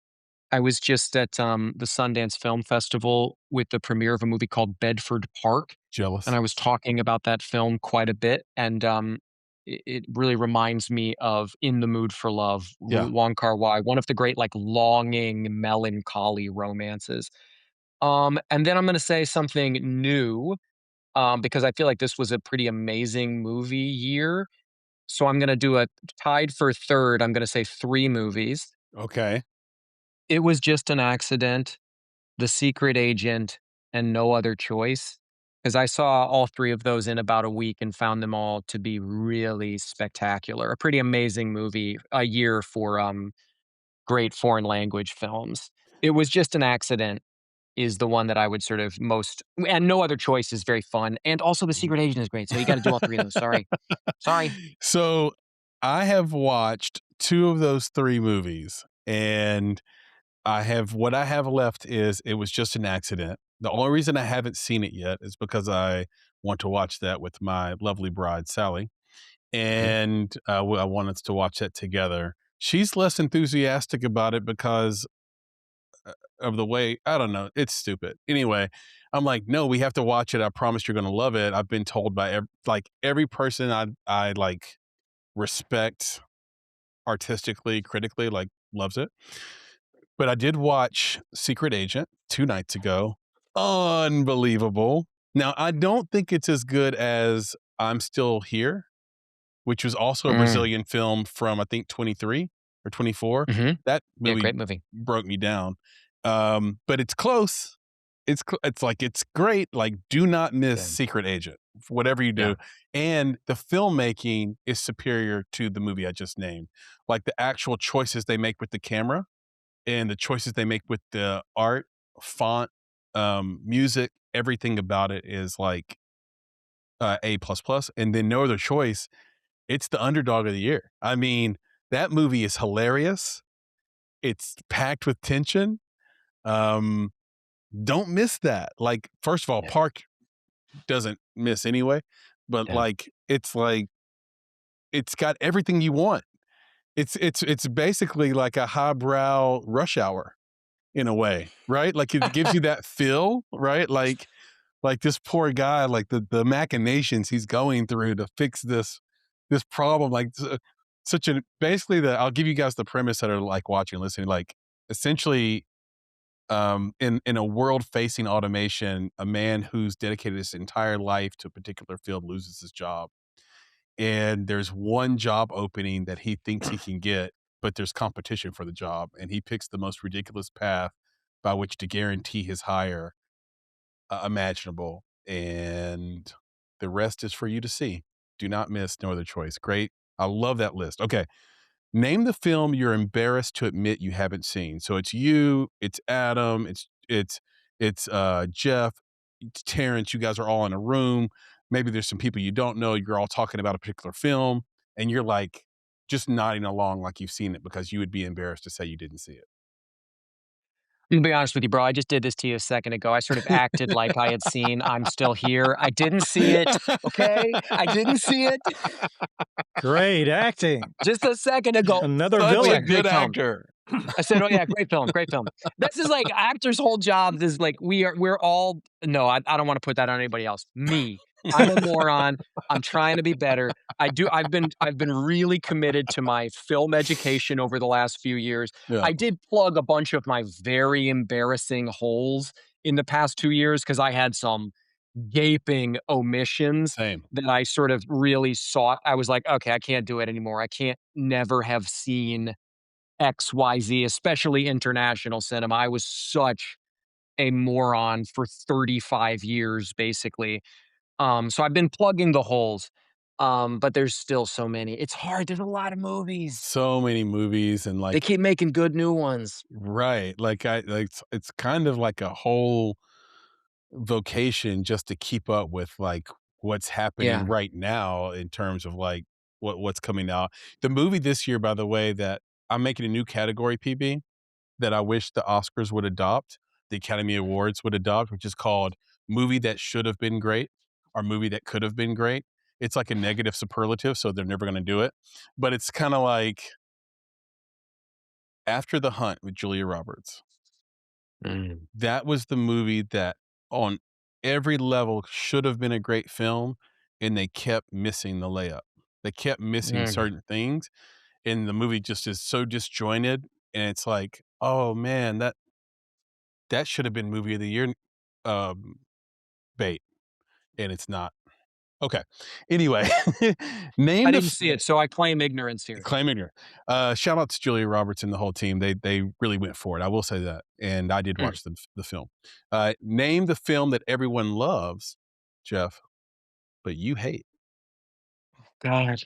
I was just at, the Sundance Film Festival with the premiere of a movie called Bedford Park, and Jealous. I was talking about that film quite a bit, and, it really reminds me of In the Mood for Love, Yeah. Wong Kar-wai, one of the great, like, longing, melancholy romances. And then I'm gonna say something new, because I feel like this was a pretty amazing movie year, so I'm gonna do a tied for 3rd, I'm gonna say 3 movies. Okay. It Was Just an Accident, The Secret Agent, and No Other Choice, because I saw all 3 of those in about a week and found them all to be really spectacular. A pretty amazing movie, a year for, great foreign language films. It Was Just an Accident is the one that I would sort of most, and No Other Choice is very fun, and also The Mhm. Secret Agent is great, so you gotta do all 3 of those, sorry. Sorry. So, I have watched 2 of those 3 movies, and what I have left is It Was Just an Accident. The only reason I haven't seen it yet is because I want to watch that with my lovely bride, Sally, Mhm. and, I want us to watch that together. She's less enthusiastic about it because of the way I don't know, it's stupid. Anyway, I'm like, "No, we have to watch it. I promise you're gonna love it." I've been told by every person I, like, respect artistically, critically, like, loves it. But I did watch Secret Agent 2 nights ago. Unbelievable. Now, I don't think it's as good as I'm Still Here, which was also a Mm, Brazilian film from, I think, 23 or 24. mhm. That Yeah, movie great movie. broke me down. But it's close. It's great. Like, do not miss Yeah, Secret Agent, whatever you yeah, do. And the filmmaking is superior to the movie I just named. Like, the actual choices they make with the camera and the choices they make with the art, font, music, everything about it is like A plus plus. And then No Other Choice, it's the underdog of the year. I mean, that movie is hilarious. It's packed with tension. Um, don't miss that. Like, first of all, yeah, Park doesn't miss anyway, but yeah, it's got everything you want. It's basically like a highbrow Rush Hour in a way, right? Like it gives you that feel, right? Like this poor guy, like the machinations he's going through to fix this problem, like such a basically the I'll give you guys the premise that are like watching, listening, like essentially in a world facing automation, a man who's dedicated his entire life to a particular field loses his job. And there's one job opening that he thinks he can get, but there's competition for the job. And he picks the most ridiculous path by which to guarantee his hire imaginable. And the rest is for you to see. Do not miss No Other Choice. Great. I love that list. Okay. Name the film you're embarrassed to admit you haven't seen. So it's you, it's Adam, it's Jeff, it's Terrence. You guys are all in a room. Maybe there's some people you don't know. You're all talking about a particular film, and you're like just nodding along like you've seen it because you would be embarrassed to say you didn't see I'm gonna be honest with you, bro, I just did this to you a second ago. I sort of acted like I had seen I'm Still Here. I didn't see it, okay? I didn't see it Great acting. just a second ago. Another Oh, Such a yeah, villain. good great film. actor. I said, "Oh, yeah, great film, great film." This is like actors' whole jobs is like we're all no, I don't wanna put that on anybody else. Me. I'm a moron. I'm trying to be better. I've been really committed to my film education over the last few years. Yeah, I did plug a bunch of my very embarrassing holes in the past 2 years because I had some gaping omissions same. that I sort of really sought. I was like, "Okay, I can't do it anymore. I can't never have seen XYZ, especially international cinema." I was such a moron for 35 years, basically. So I've been plugging the holes, but there's still so many. It's hard. There's a lot of movies. So many movies and They like keep making good new ones. right, like I like it's kind of like a whole vocation just to keep up with like what's happening Yeah. right now in terms of like what's coming out. The movie this year, by the way, that I'm making a new category, PB, that I wish the Oscars would adopt, the Academy Awards would adopt, which is called movie that should have been great or movie that could have been great. It's like a negative superlative, so they're never going to do it. But it's kind of like After the Hunt with Julia Roberts. Mm. That was the movie that on every level should have been a great film, and they kept missing the layup. They kept missing Mm. certain things, and the movie just is so disjointed, and it's like, "Oh, man, that should have been movie of the year, um, bait," and it's not. Okay. Anyway, I name the didn't see it, so I claim ignorance here. claim ignorant. Shout out to Julia Roberts and the whole team. They really went for it. I will say that, and I did Mm. watch the film. Name the film that everyone loves, Jeff, but you hate. God.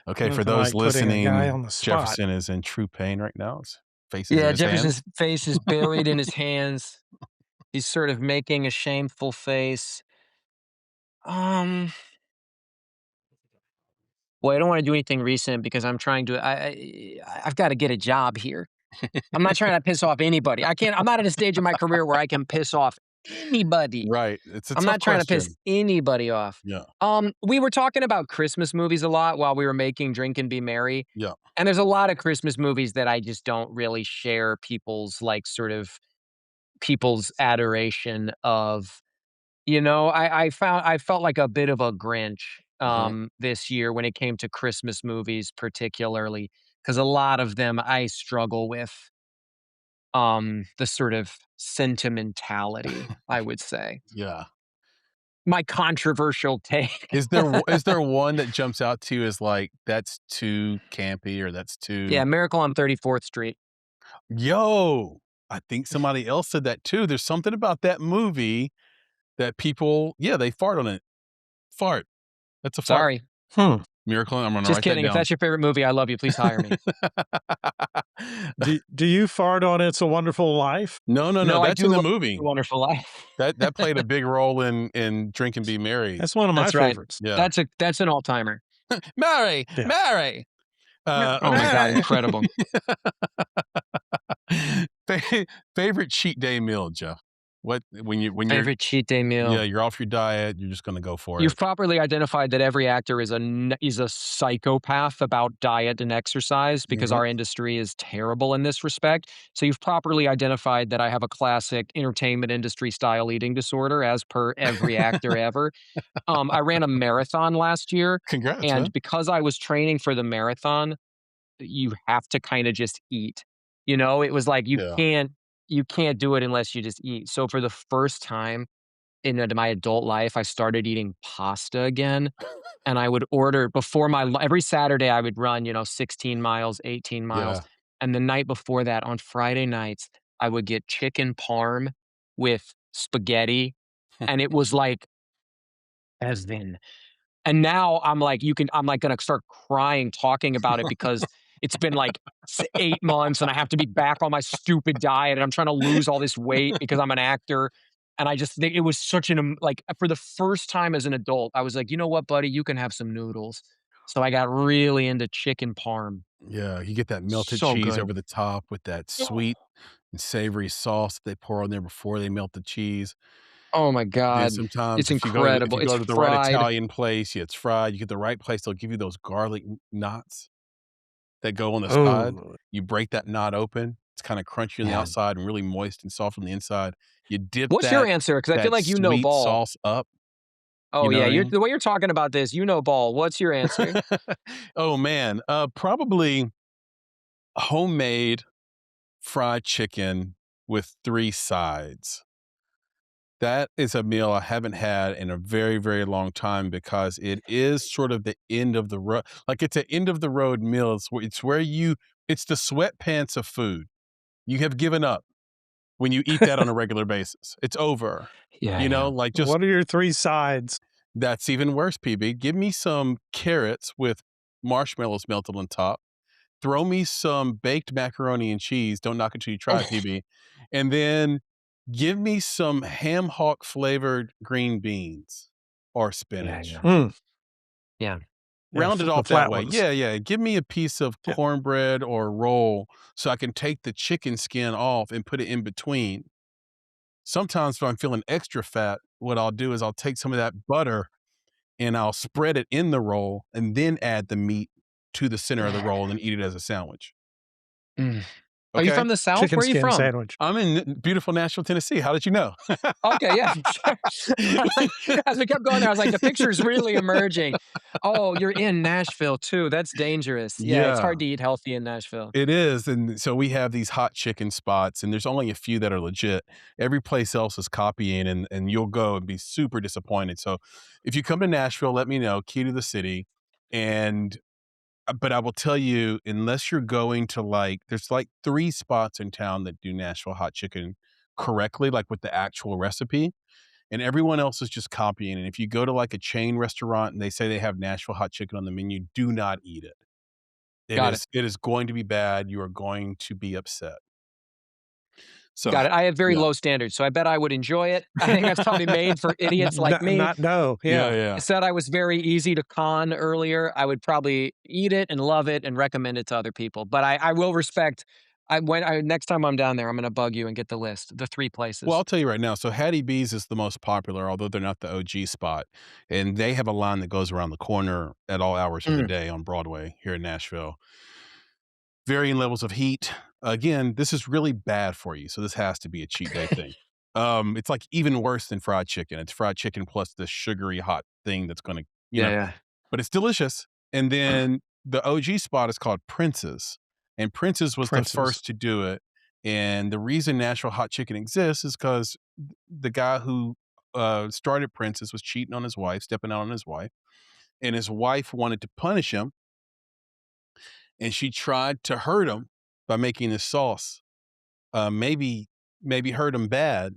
Okay, for Nothing those like putting a guy listening, on the spot. Jefferson is in true pain right now. His face is in Yeah, his hands. Jefferson's face is buried in his hands. He's sort of making a shameful face. Um, well, I don't wanna do anything recent because I'm trying to I've gotta get a job here. I'm not trying to piss off anybody. I'm not at a stage in my career where I can piss off anybody. Right. It's a I'm tough not trying to piss question. anybody off. Yeah. We were talking about Christmas movies a lot while we were making Drink and Be Merry, Yeah. and there's a lot of Christmas movies that I just don't really share people's, like, sort of people's adoration of. I felt like a bit of a Grinch, Mhm. this year when it came to Christmas movies particularly, because a lot of them I struggle with, the sort of sentimentality, I would say. Yeah. My controversial take. Is there one that jumps out to you as like, "That's too campy," or "That's Yeah, too" Miracle on 34th Street. Yo! I think somebody else said that too. There's something about that movie that people yeah, they fart on it. Fart. That's a fart. Sorry. Hmm. Miracle I'm gonna Just write that kidding. If down. that's your favorite movie, I love you. Please hire me. Do you fart on It's a Wonderful Life? No, no, no, No, I that's do in the love movie. Your Wonderful Life. That played a big role in Drink and Be Merry. That's one of my That's right. favorites. Yeah. That's an all-timer. Mary! Yeah. Mary! Oh my god, Okay. incredible. Fa favorite cheat day meal, Jeff? What when you're Favorite cheat day yeah, meal. you're off your diet, you're just gonna go for You've it. properly identified that every actor is a psychopath about diet and exercise because Mhm. our industry is terrible in this respect. So you've properly identified that I have a classic entertainment industry style eating disorder as per every actor ever. I ran a marathon last year, Congrats, and man. because I was training for the marathon, you have to kinda just eat. It was like Yeah. you can't do it unless you just eat. So for the first time in my adult life, I started eating pasta again, and I would order before every Saturday, I would run, 16 miles, 18 miles, Yeah. and the night before that, on Friday nights, I would get chicken parm with spaghetti, and it was like heaven. And now I'm like gonna start crying talking about it because it's been like 8 months and I have to be back on my stupid diet and I'm trying to lose all this weight because I'm an actor. And I just think it was such like for the first time as an adult, I was like, you know what, buddy, you can have some noodles. So I got really into chicken parm. Yeah, you get that melted So cheese good. over the top with that sweet and savory sauce that they pour on there before they melt the cheese. Oh my Then God. sometimes It's if incredible. you It's go to the right fried. Italian place, yeah, it's fried, you get the right place, they'll give you those garlic knots that go on the side. Oh, You break that knot open, it's kinda crunchy on the Man. outside and really moist and soft on the inside. You dip What's your that answer? Because I feel like you know sweet ball. sauce up, you Oh know yeah, what I you're mean? the way you're talking about this, you know ball. What's your answer? Oh, man, probably homemade fried chicken with 3 sides. That is a meal I haven't had in a very, very long time because it is sort of the end of the road. Like, it's an end of the road meal. It's where it's the sweatpants of food. You have given up when you eat that on a regular basis. It's over. Yeah, yeah. Like, just what are your three sides? that's even worse, PB. Give me some carrots with marshmallows melted on top. throw me some baked macaroni and cheese. Don't knock it till you try it, Oh, PB. And then give me some ham hock flavored green beans or yeah, spinach. yeah, Mm, yeah. yeah, Round it the off that flat way. ones. Yeah, yeah. Give me a piece of Yeah. cornbread or roll so I can take the chicken skin off and put it in between. Sometimes if I'm feeling extra fat, what I'll do is I'll take some of that butter and I'll spread it in the roll and then add the meat to the center of the roll and eat it as a sandwich. Mm. Are you Okay? from the South? Chicken Where are you skin from? sandwich. I'm in beautiful Nashville, Tennessee. How did you know? Okay, yeah, sure. As we kept going there, I was like, the picture's really emerging. Oh, you're in Nashville too. That's dangerous. Yeah, it's Yeah, hard to eat healthy in Nashville. it is. And so we have these hot chicken spots, and there's only a few that are legit. Every place else is copying, and you'll go and be super disappointed. So if you come to Nashville, let me know. Key to the city. And but I will tell you, unless you're going to there's like 3 spots in town that do Nashville hot chicken correctly, like with the actual recipe, and everyone else is just copying. And if you go to like a chain restaurant and they say they have Nashville hot chicken on the menu, do not eat it. Got it. It is going to be bad. You are going to be upset. So, Got it. I have very yeah. low standards, so I bet I would enjoy it. I think that's probably made for idiots like me. Not no, Yeah, yeah. yeah. I said I was very easy to con earlier. I would probably eat it and love it and recommend it to other people. But I will respect. Next time I'm down there, I'm going to bug you and get the list, the 3 Well, places. I'll tell you right now. So Hattie B's is the most popular, although they're not the OG spot. And they have a line that goes around the corner at all hours of the Mm, day on Broadway here in Nashville. Varying levels of heat. Again, this is really bad for you. So this has to be a cheat day thing. It's like even worse than fried chicken. It's fried chicken plus the sugary hot thing that's going to, yeah, yeah. but it's delicious. And then the OG spot is called Prince's, and Prince's was the Prince's. first to do it. And the reason Nashville hot chicken exists is because the guy who started Prince's was cheating on his wife, stepping out on his wife, and his wife wanted to punish him, and she tried to hurt him by making this sauce. Maybe hurt him bad,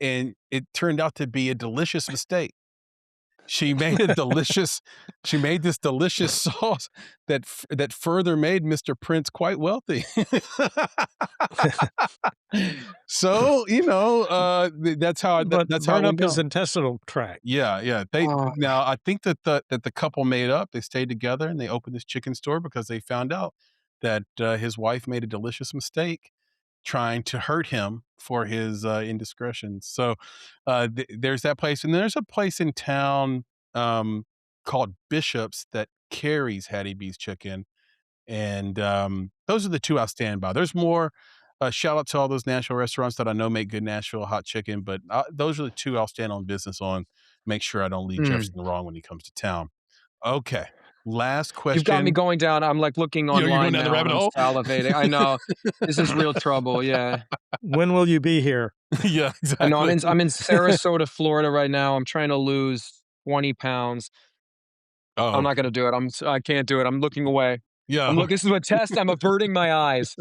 and it turned out to be a delicious mistake. She made a delicious she made this delicious sauce that further made Mr. Prince quite wealthy. So, that's how But that's how it burn went up his down. intestinal tract. Yeah, yeah. They Oh, now I think that the couple made up, they stayed together, and they opened this chicken store because they found out that, his wife made a delicious mistake trying to hurt him for his, indiscretions. So, there's that place, and there's a place in town, called Bishop's that carries Hattie B's chicken, and, those are the 2 I stand by. There's more. Shout out to all those Nashville restaurants that I know make good Nashville hot chicken, but, those are the 2 I'll stand on business on, make sure I don't lead mm. Jefferson wrong when he comes to town. Okay, last You've got me question. going down. I'm like looking You're going online down the now and rabbit I'm hole? salivating. I know. This is real trouble. Yeah. When will you be here? Yeah, I know exactly. I'm in Sarasota, Florida right now. I'm trying to lose 20 pounds. I'm Oh, not gonna do it. I can't do it. I'm looking away. yeah. This is a test. I'm averting my eyes.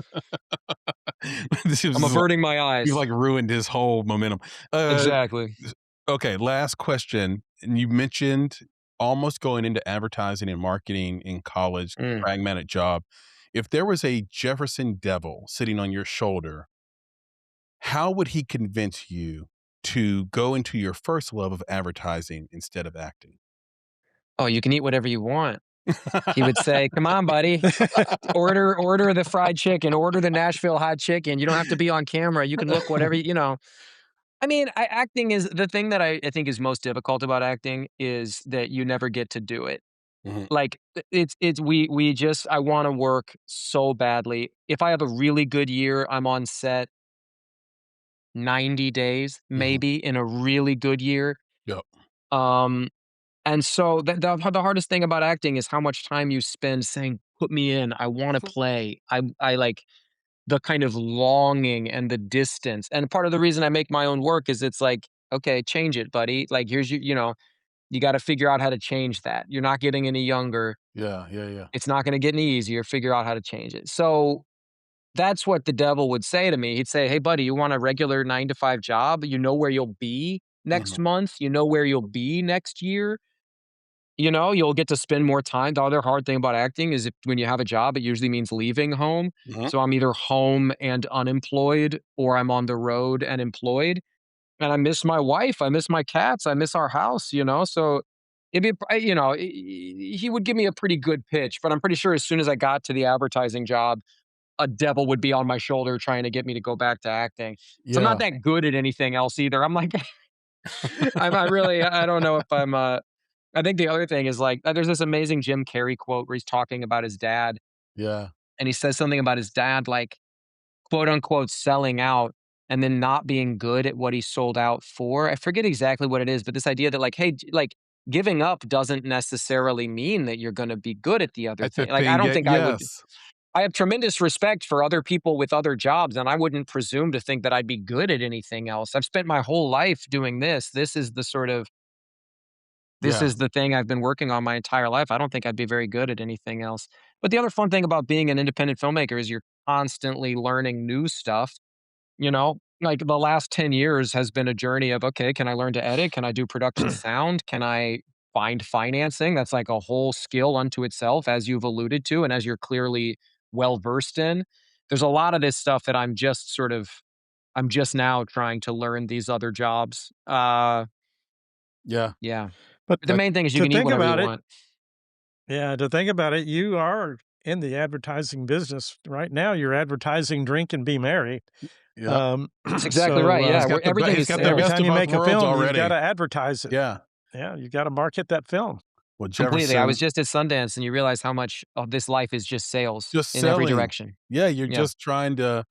This I'm is averting my you've, eyes. ruined his whole momentum. Uh, Exactly. okay, last question, and you mentioned almost going into advertising and marketing in college, Mm. pragmatic job. If there was a Jefferson devil sitting on your shoulder, how would he convince you to go into your first love of advertising instead of acting? Oh, you can eat whatever you want. He would say, "Come on, buddy. Order the fried chicken. Order the Nashville hot chicken. You don't have to be on camera. You can look whatever you know." I mean, acting is the thing that I think is most difficult about acting is that you never get to do it. Mhm, Like it's we just I want to work so badly. If I have a really good year, I'm on set 90 days mhm. maybe in a really good year. Yep. Um and so the hardest thing about acting is how much time you spend saying put me in. I want to play. I like the kind of longing and the distance. And part of the reason I make my own work is it's like, okay, change it, buddy. Like here's you got to figure out how to change that. You're not getting any younger. Yeah, yeah, yeah. It's not going to get any easier. Figure out how to change it. So that's what the devil would say to me. He'd say, "Hey, buddy, you want a regular 9 to 5 job? You know where you'll be next Mhm. month. You know where you'll be next year. You know, you'll get to spend more time. The other hard thing about acting is when you have a job, it usually means leaving home. Mhm. So I'm either home and unemployed, or I'm on the road and employed. And I miss my wife, I miss my cats, I miss our house, you know? So it'd be, you know, he would give me a pretty good pitch, but I'm pretty sure as soon as I got to the advertising job, a devil would be on my shoulder trying to get me to go back to acting. So I'm not Yeah. that good at anything else either. I'm like, I really, I don't know if I'm, I think the other thing is like, there's this amazing Jim Carrey quote where he's talking about his dad, Yeah. and he says something about his dad, like, quote unquote, selling out and then not being good at what he sold out for. I forget exactly what it is, but this idea that, like, hey, like, giving up doesn't necessarily mean that you're going to be good at the other At the thing. Like, I thing, don't yeah, think I would. yes. I have tremendous respect for other people with other jobs, and I wouldn't presume to think that I'd be good at anything else. I've spent my whole life doing this. This Yeah. is the thing I've been working on my entire life. I don't think I'd be very good at anything else. But the other fun thing about being an independent filmmaker is you're constantly learning new stuff. You know, like the last 10 years has been a journey of, okay, can I learn to edit? Can I do production sound? Can I find financing? That's like a whole skill unto itself, as you've alluded to, and as you're clearly well versed in. There's a lot of this stuff that I'm just now trying to learn these other jobs. Yeah. Yeah. But But the main thing is you to can eat think whatever you about it, want. yeah, to think about it, you are in the advertising business right now. You're advertising "Drink and Be Merry." Yep. Um, That's exactly so right. Yeah. Everything He's is got yeah, the every sales. best time of you both make a worlds film, you've got already. to advertise it. Yeah. Yeah, you got to market that film. Well, Completely. I was Jefferson, just at Sundance and you realize how much of this life is just sales just in every selling. direction. Yeah, you're Yeah. just trying to,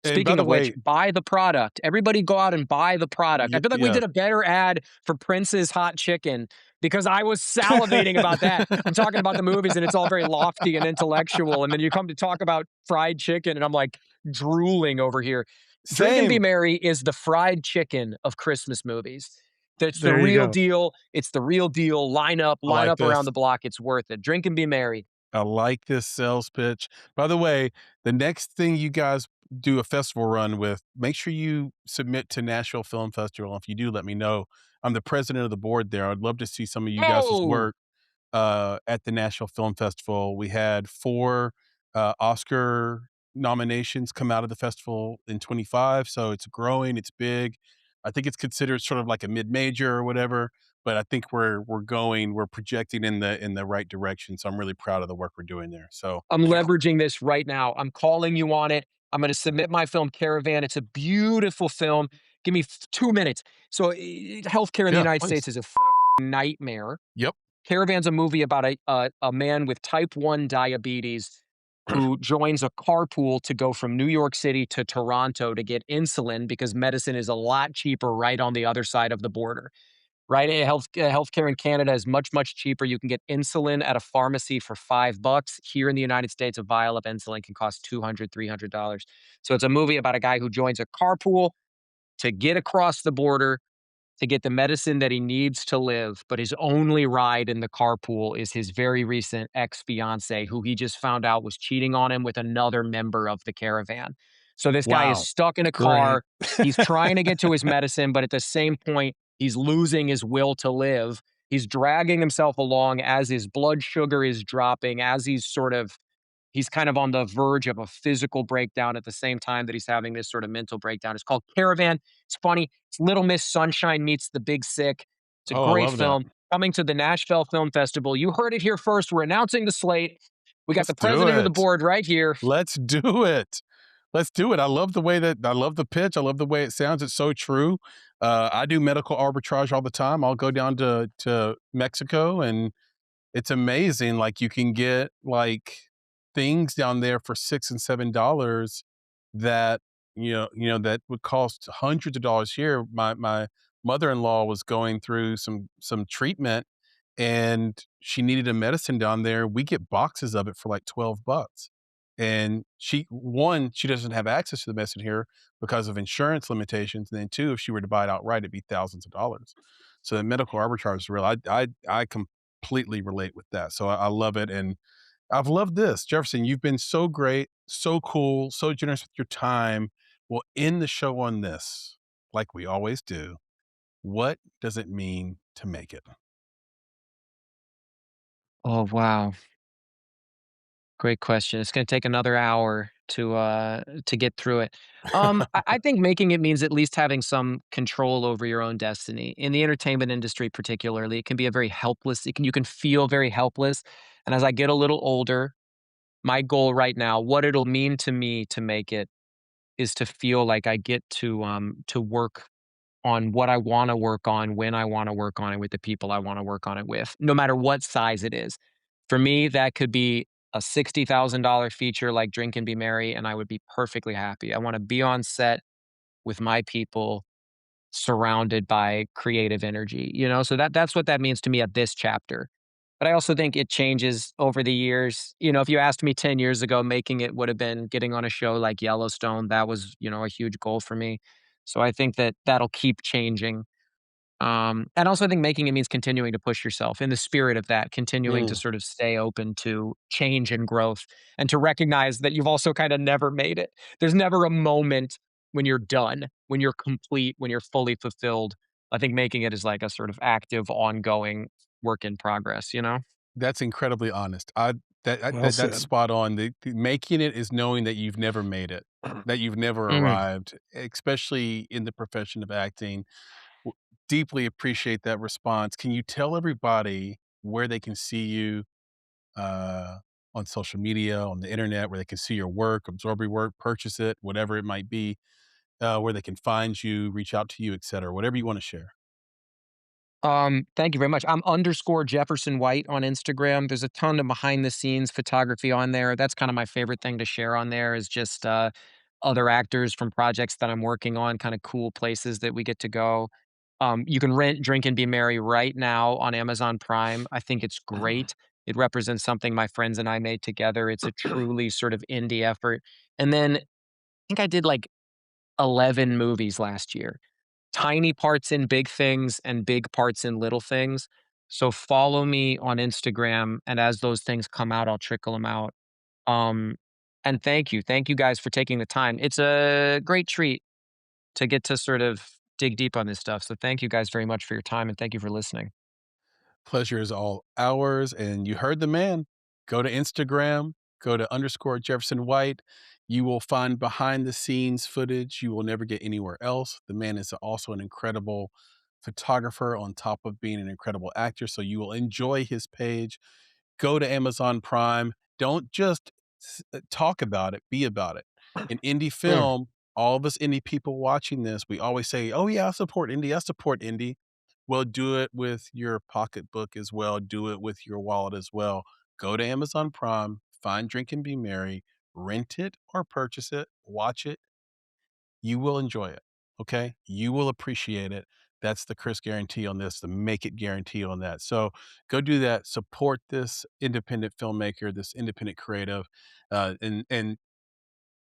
and by Speaking the of which, way, buy the product. Everybody go out and buy the product. I feel like we yeah. did a better ad for Prince's Hot Chicken because I was salivating about that. I'm talking about the movies and it's all very lofty and intellectual. And then you come to talk about fried chicken and I'm like drooling over here. Drink and Be Same. Merry is the fried chicken of Christmas movies. That's the There you real go. deal. It's the real deal. I Line like up around this. the block. It's worth it. Drink and Be Merry. I like this sales pitch. By the way, the next thing you guys do a festival run with, make sure you submit to Nashville Film Festival. If you do, let me know. I'm the president of the board there. I'd love to see some of you guys' Oh, work at the Nashville Film Festival. We had 4 Oscar nominations come out of the festival in 25, so it's growing, it's big. I think it's considered sort of like a mid-major or whatever, but I think we're projecting in the right direction, so I'm really proud of the work we're doing there. So, I'm leveraging this right now. I'm calling you on it. I'm going to submit my film Caravan. It's a beautiful film. Give me 2 minutes. So, healthcare in the yeah, United please. States is a nightmare. Yep. Caravan's a movie about a man with type 1 diabetes who joins a carpool to go from New York City to Toronto to get insulin because medicine is a lot cheaper right on the other side of the border. Right? Healthcare in Canada is much, much cheaper. You can get insulin at a pharmacy for $5. Here in the United States, a vial of insulin can cost $200, $300. So it's a movie about a guy who joins a carpool to get across the border to get the medicine that he needs to live, but his only ride in the carpool is his very recent ex-fiance, who he just found out was cheating on him with another member of the caravan. So this guy is Wow. stuck in a Great. car. He's trying to get to his medicine, but at the same point, he's losing his will to live. He's dragging himself along as his blood sugar is dropping, as he's kind of on the verge of a physical breakdown at the same time that he's having this sort of mental breakdown. It's called Caravan. It's funny. It's Little Miss Sunshine meets the Big Sick. It's a Oh, I great love that. film. Coming to the Nashville Film Festival. You heard it here first. We're announcing the slate. We got Let's the do president of the it. board right here. Let's do it. Let's do it. I love the pitch. I love the way it sounds. It's so true. I do medical arbitrage all the time. I'll go down to Mexico and it's amazing. Like you can get like things down there for $6 and $7 that that would cost hundreds of dollars here. My mother-in-law was going through some treatment and she needed a medicine down there. We get boxes of it for like $12. And she doesn't have access to the medicine here because of insurance limitations. And then two, if she were to buy it outright, it'd be thousands of dollars. So the medical arbitrage is real. I completely relate with that. So I love it. And I've loved this. Jefferson, you've been so great, so cool, so generous with your time. We'll end the show on this, like we always do. What does it mean to make it? Oh, wow. Great question. It's gonna take another hour to get through it. I think making it means at least having some control over your own destiny. In the entertainment industry particularly, it can be a very helpless you can feel very helpless, and as I get a little older, my goal right now, what it'll mean to me to make it, is to feel like I get to work on what I wanna work on, when I wanna work on it, with the people I wanna work on it with, no matter what size it is. For me, that could be a $60,000 feature like Drink and Be Merry, and I would be perfectly happy. I wanna be on set with my people, surrounded by creative energy, you know? So that's what that means to me at this chapter. But I also think it changes over the years. You know, if you asked me 10 years ago, making it would have been getting on a show like Yellowstone. That was, a huge goal for me. So I think that that'll keep changing. And also, I think making it means continuing to push yourself in the spirit of that, continuing to Mm. sort of stay open to change and growth and to recognize that you've also kind of never made it. There's never a moment when you're done, when you're complete, when you're fully fulfilled. I think making it is like a sort of active, ongoing work in progress, you know? That's incredibly honest. Well That's said. spot on. The making it is knowing that you've never made it, that you've never Mm. arrived, especially in the profession of acting. W Deeply appreciate that response. Can you tell everybody where they can see you, uh, on social media, on the internet, where they can see your work, absorb your work, purchase it, whatever it might be, where they can find you, reach out to you, etcetera, whatever you wanna share. Thank you very much. I'm underscore Jefferson White on Instagram. There's a ton of behind the scenes photography on there. That's kind of my favorite thing to share on there is just other actors from projects that I'm working on, kind of cool places that we get to go. You can rent Drink and Be Merry right now on Amazon Prime. I think it's great. It represents something my friends and I made together. It's a truly sort of indie effort. And then I think I did like 11 movies last year, tiny parts in big things and big parts in little things. So follow me on Instagram, and as those things come out, I'll trickle them out. Um, and thank you. Thank you guys for taking the time. It's a great treat to get to sort of dig deep on this stuff. So thank you guys very much for your time, and thank you for listening. Pleasure is all ours, and you heard the man. Go to Instagram, go to underscore Jefferson White. You will find behind the scenes footage you will never get anywhere else. The man is also an incredible photographer on top of being an incredible actor, so you will enjoy his page. Go to Amazon Prime. Don't just talk about it, be about it. In indie Mm, film, all of us indie people watching this, we always say, "Oh yeah, I support indie. I support indie." Well, do it with your pocketbook as well. Do it with your wallet as well. Go to Amazon Prime, find Drink and Be Merry, rent it or purchase it, watch it. You will enjoy it. Okay. You will appreciate it. That's the Chris guarantee on this, the make it guarantee on that. So go do that. Support this independent filmmaker, this independent creative, and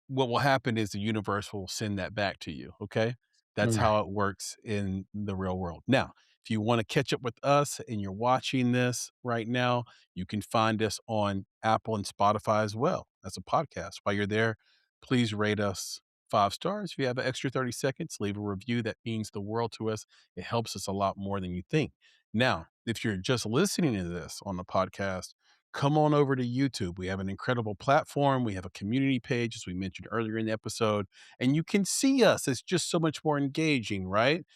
what will happen is the universe will send that back to you, okay? That's mm. how it works in the real world. Now, if you wanna catch up with us and you're watching this right now, you can find us on Apple and Spotify as well as a podcast. While you're there, please rate us 5 stars. If you have an extra 30 seconds, leave a review. That means the world to us. It helps us a lot more than you think. Now, if you're just listening to this on the podcast, come on over to YouTube. We have an incredible platform. We have a community page, as we mentioned earlier in the episode, and you can see us. It's just so much more engaging, right?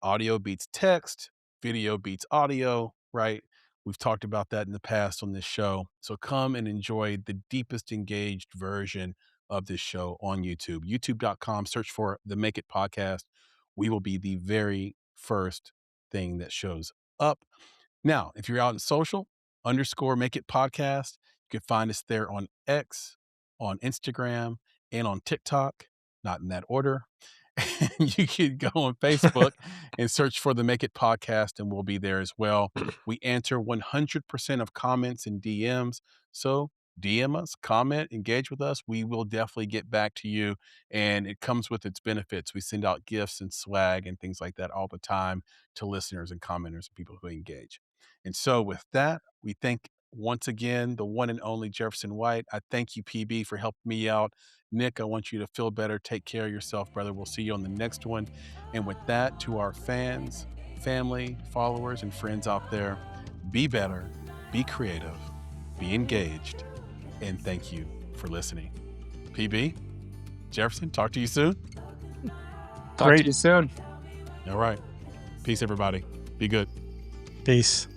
Audio beats text, video beats audio, right? We've talked about that in the past on this show. So come and enjoy the deepest engaged version of this show on YouTube. YouTube.com, search for the Make It Podcast. We will be the very first thing that shows up. Now, if you're out in social, underscore make it podcast, you can find us there on X, on Instagram, and on TikTok, not in that order. You can go on Facebook and search for the Make It Podcast, and we'll be there as well. We answer 100% of comments and DMs. So DM us, comment, engage with us. We will definitely get back to you. And it comes with its benefits. We send out gifts and swag and things like that all the time to listeners and commenters and people who engage. And so, with that, we thank once again the one and only Jefferson White. I thank you, PB, for helping me out. Nick, I want you to feel better. Take care of yourself, brother. We'll see you on the next one. And with that, to our fans, family, followers, and friends out there, be better, be creative, be engaged, and thank you for listening. PB, Jefferson, talk to you soon. Talk Great. to you soon. All right. Peace, everybody. Be good. Peace.